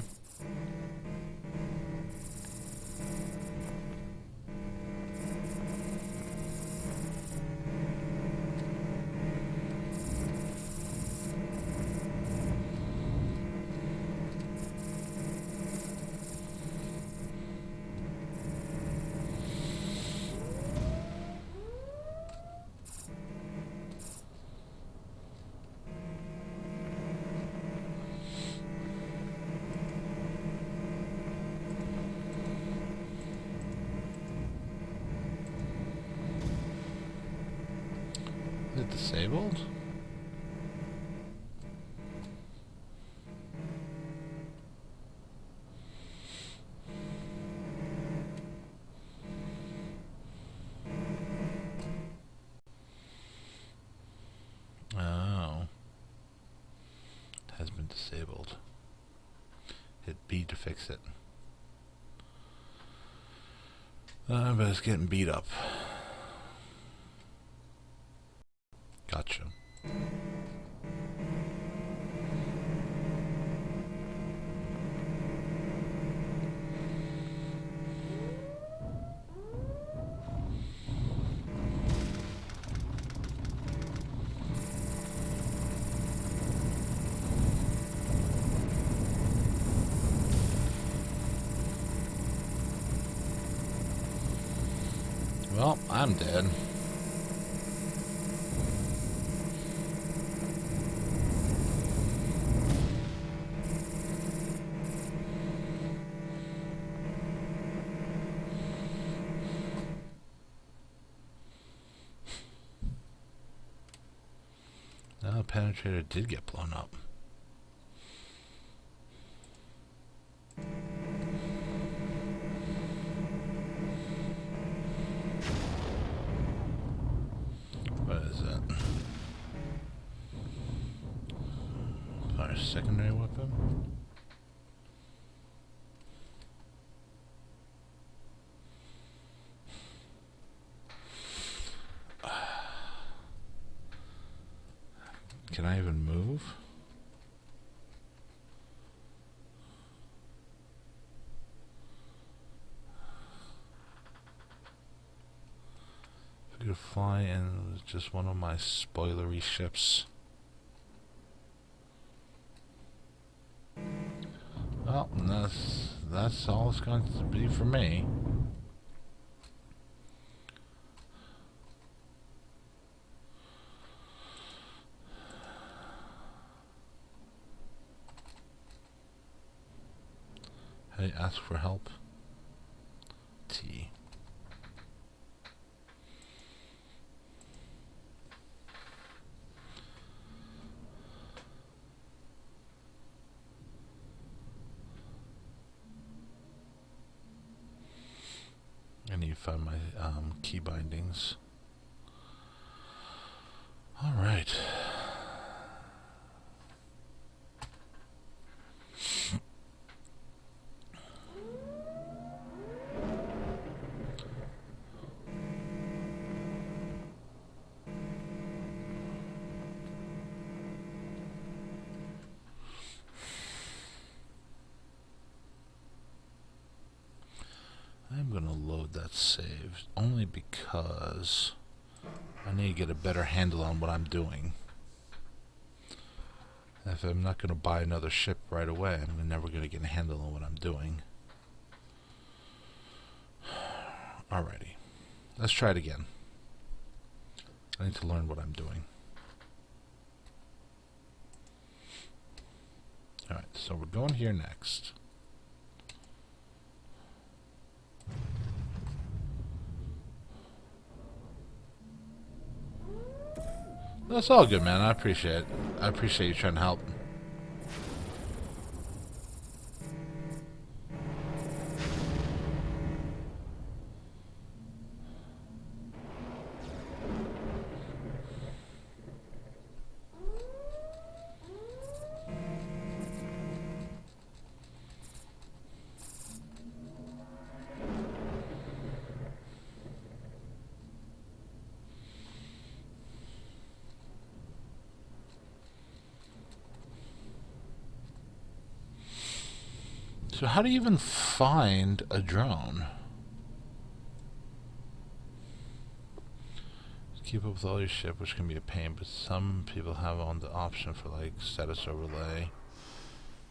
A: Is it disabled? Oh. It has been disabled. Hit B to fix it. But it's getting beat up. Gotcha. Well, I'm dead. No, the penetrator did get blown up. What is it? Our secondary weapon? Can I even move? If I could fly in just one of my spoilery ships. Well, that's all it's going to be for me. Hey, ask for help. T. I need to find my key bindings. Alright. I'm going to load that save only because I need to get a better handle on what I'm doing. If I'm not going to buy another ship right away, I'm never going to get a handle on what I'm doing. Alrighty. Let's try it again. I need to learn what I'm doing. Alright, so we're going here next. That's all good, man. I appreciate it. I appreciate you trying to help. So how do you even find a drone? Keep up with all your ship, which can be a pain, but some people have on the option for like status overlay.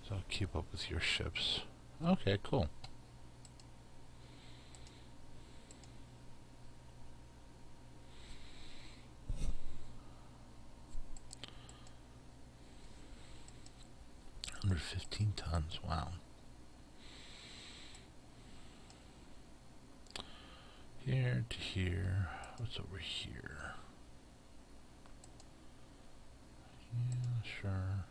A: So keep up with your ships. Okay, cool. Under 15 tons, wow. Here to here. What's over here? Yeah, sure.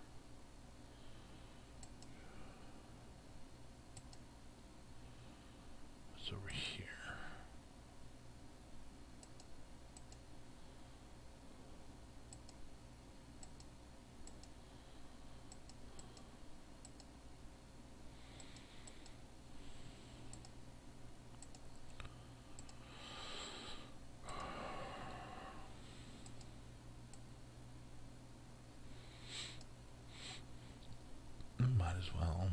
A: What's over here? Might as well.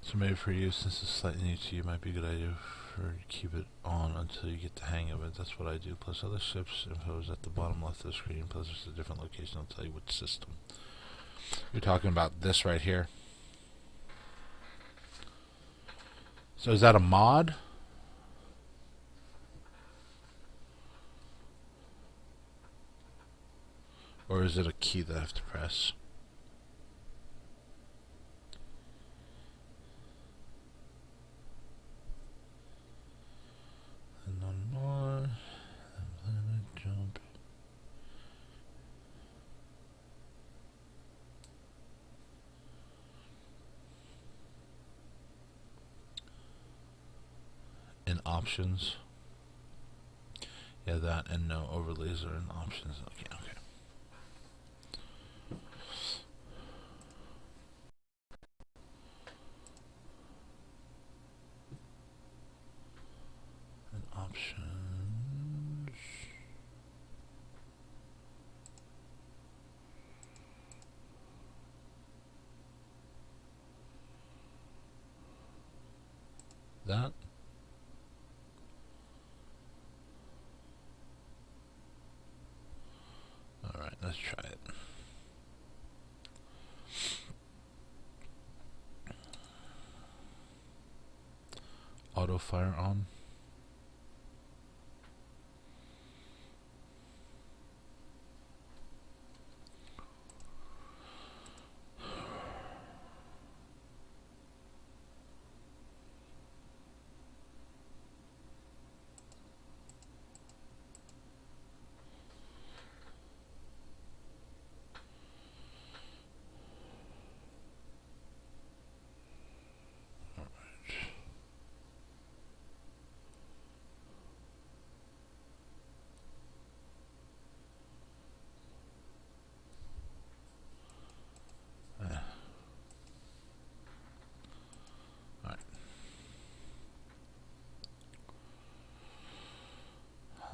A: So maybe for you, since it's slightly new to you, it might be a good idea for you to keep it on until you get the hang of it. That's what I do. Plus other ships info is at the bottom left of the screen. Plus it's a different location. I'll tell you which system. You're talking about this right here. So is that a mod? Or is it a key that I have to press? And one more. And then I jump. In options. Yeah, that and no overlays are in options. Okay, okay. In options. That. Alright, let's try it. Auto fire on.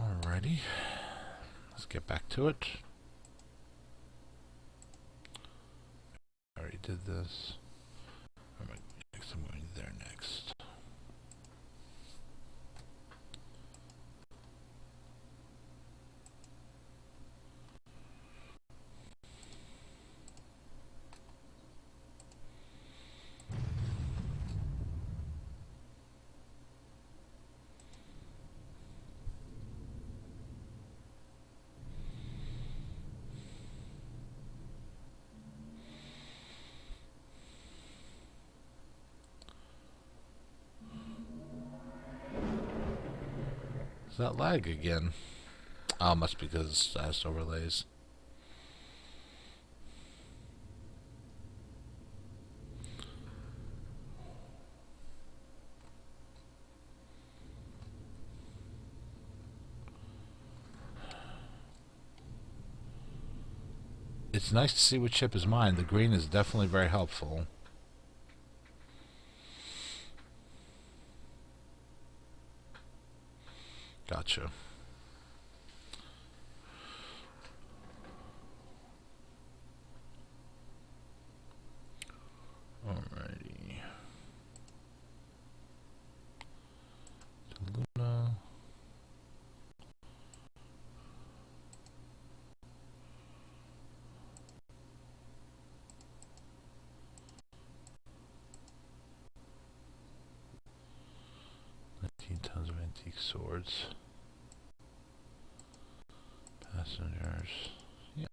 A: Alrighty. Let's get back to it. I already did this. I'm going there next. Is that lag again? Oh, must be because it's fast overlays. It's nice to see what chip is mine. The green is definitely very helpful. Gotcha. Alrighty. Luna. Tons of antique swords. Passengers. Yeah.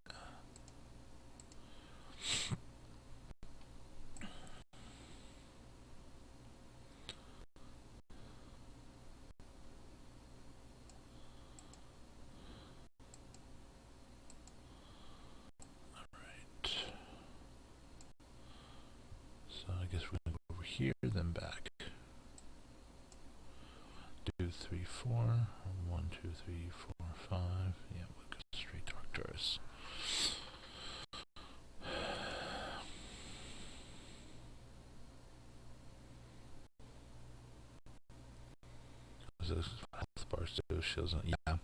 A: Alright. So I guess we're going to go over here, then back. 2, 3, 4. 1, 2, 3, 4, 5. Yeah, we'll go straight to Arcturus. Health bars do shields. Yeah,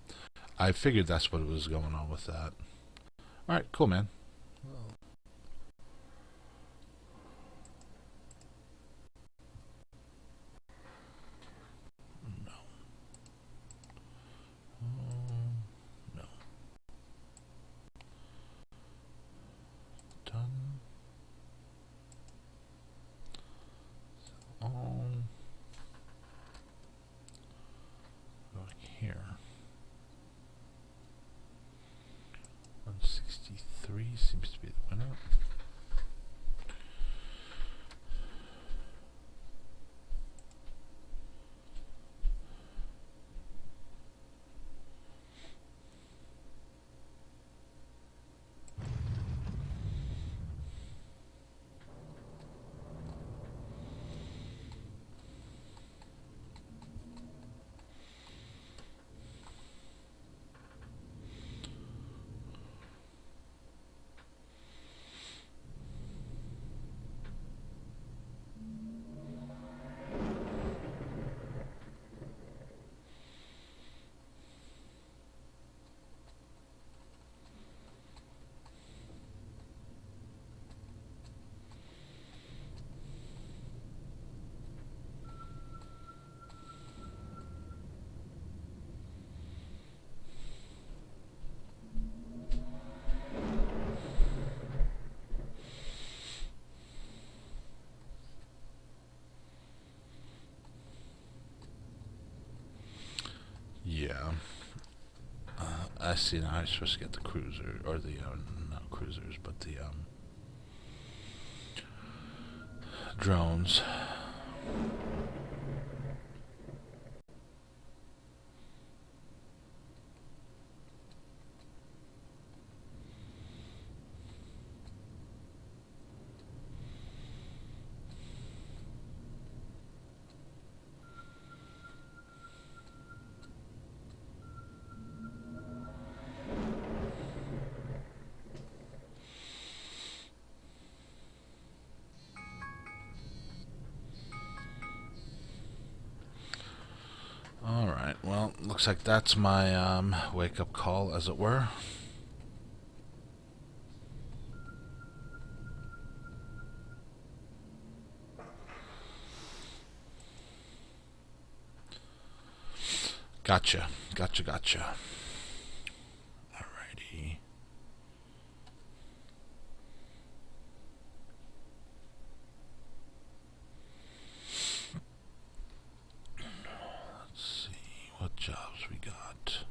A: I figured that's what was going on with that. All right, cool, man. No. No. Done. Going here. 163 seems to be the winner. Yeah. I see now. I'm supposed to get the cruiser, or the, not cruisers, but the, drones. Alright, well, looks like that's my wake-up call, as it were. Gotcha. Alrighty. Let's see what jobs we got.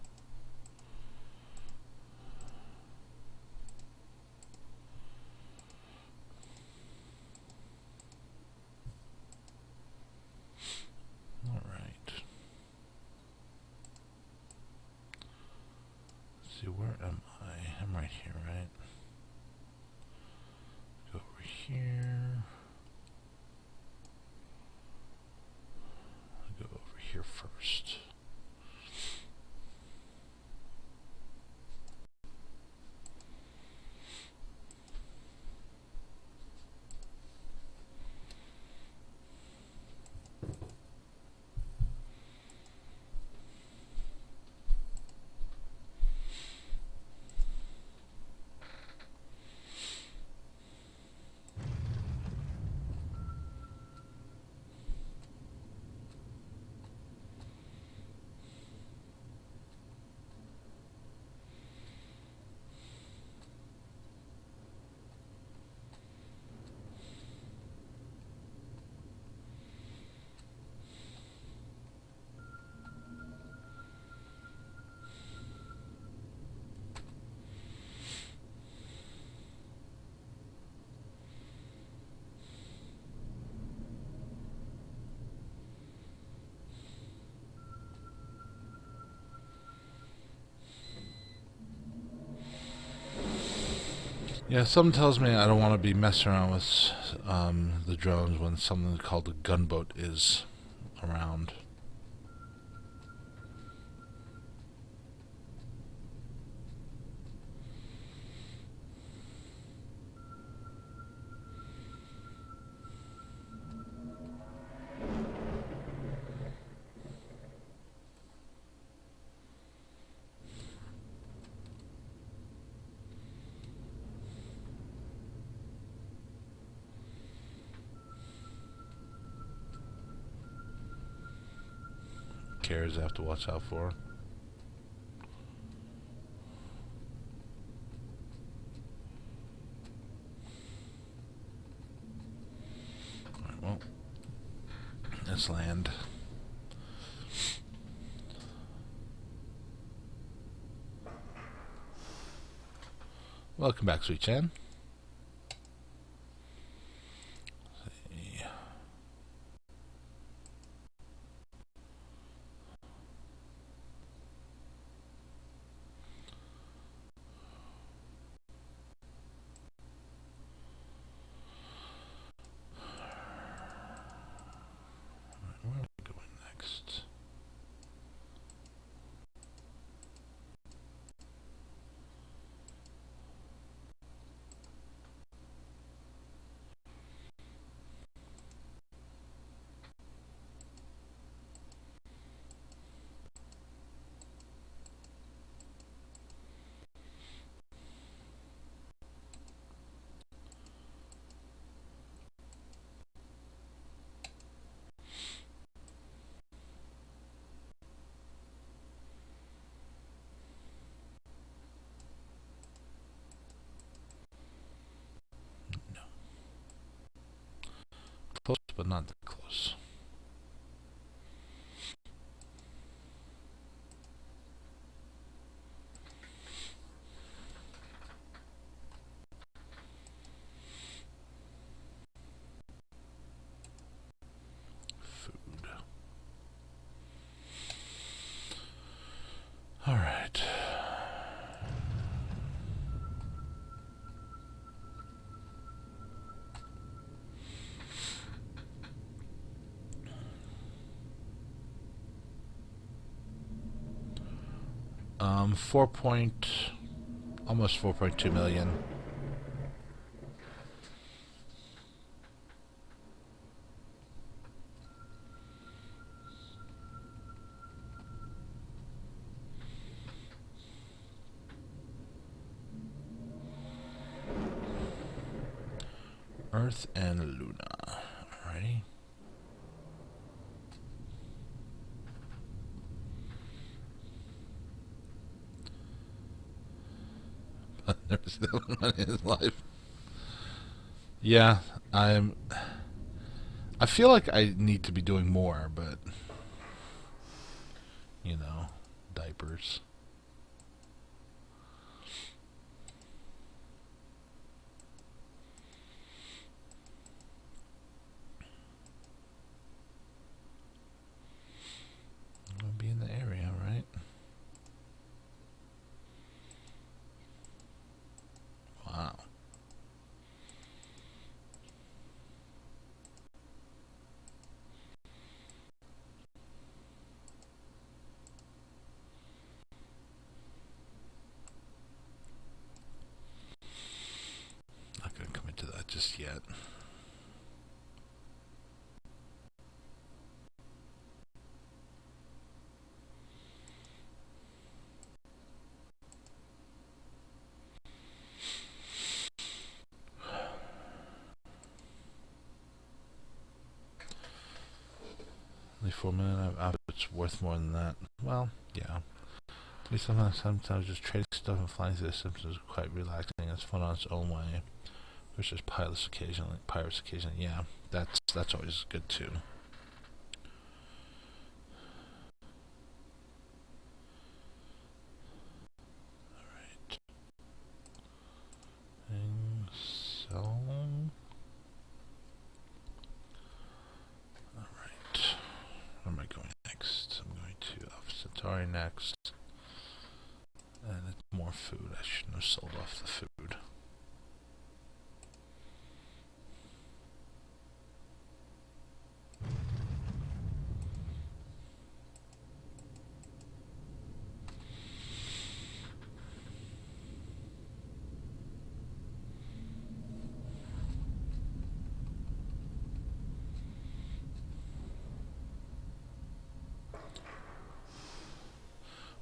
A: Alright. Let's see, where am I? I'm right here, right? Go over here. I'll go over here first. Yeah, something tells me I don't want to be messing around with the drones when something called a gunboat is around. Carriers I have to watch out for. Alright, well, witness land. Welcome back, Sweet Chan. Where are we going next? Close, but not that close. Food. All right. Almost 4.2 million. Earth and Luna. Alrighty. Never seen that one in his life. Yeah, I feel like I need to be doing more, but you know, diapers. I'll be in the area, right? Wow. Not gonna commit to that just yet. Only 4 million. It's worth more than that. Well, yeah. At least sometimes just trading stuff and flying through the systems is quite relaxing. It's fun on its own way. Versus pirates occasionally. Yeah, that's always good too. Alright. And so alright. Where am I going next? I'm going to Alpha Centauri next. And it's more food. I shouldn't have sold off the food.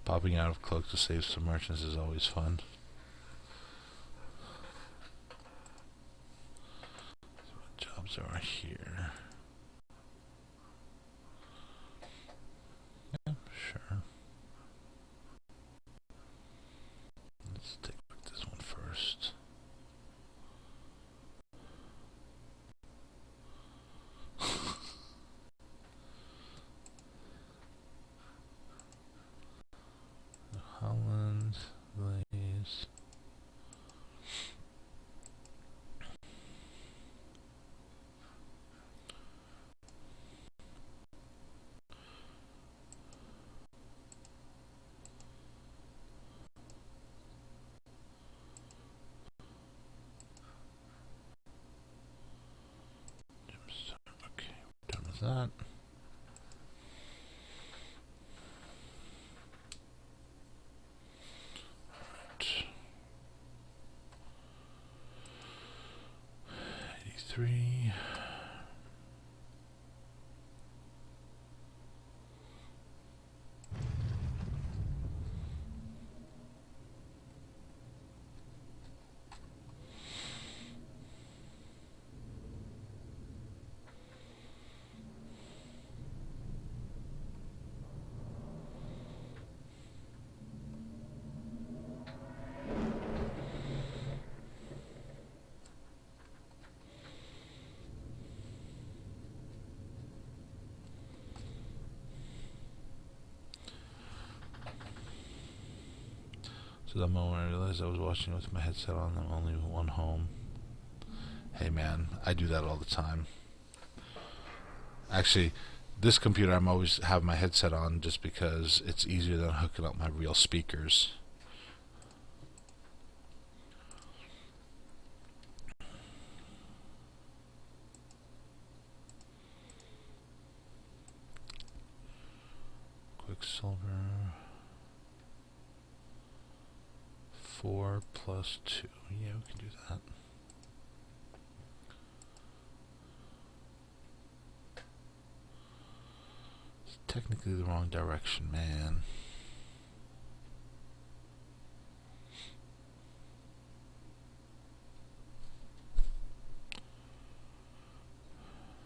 A: Popping out of cloak to save some merchants is always fun. So what jobs are here? Yeah, sure. Let's take a look at this one first. that. Right. 83. So the moment I realized I was watching with my headset on, I'm only one home. Hey man, I do that all the time. Actually, this computer I'm always have my headset on just because it's easier than hooking up my real speakers. Quicksilver 4 plus 2. Yeah, we can do that. It's technically the wrong direction, man.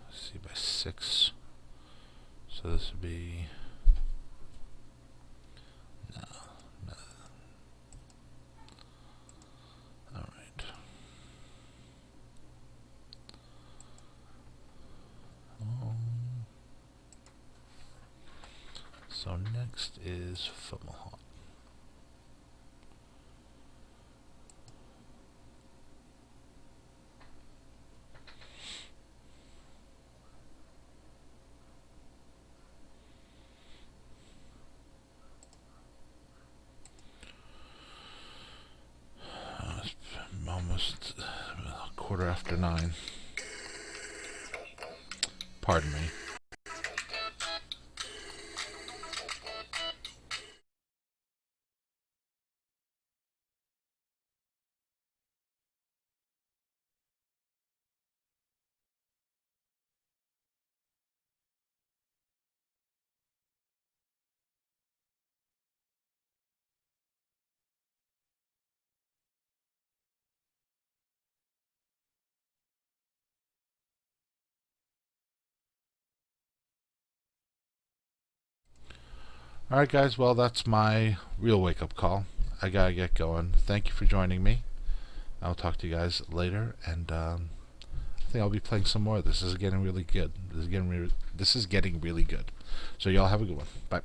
A: Let's see, by 6. So this would be... No. Alright. So next is Footmahawk. It's almost a quarter after 9. Pardon me. Alright guys, well that's my real wake-up call. I gotta get going. Thank you for joining me. I'll talk to you guys later, and I think I'll be playing some more. This is getting really good. This is getting really good. So y'all have a good one. Bye.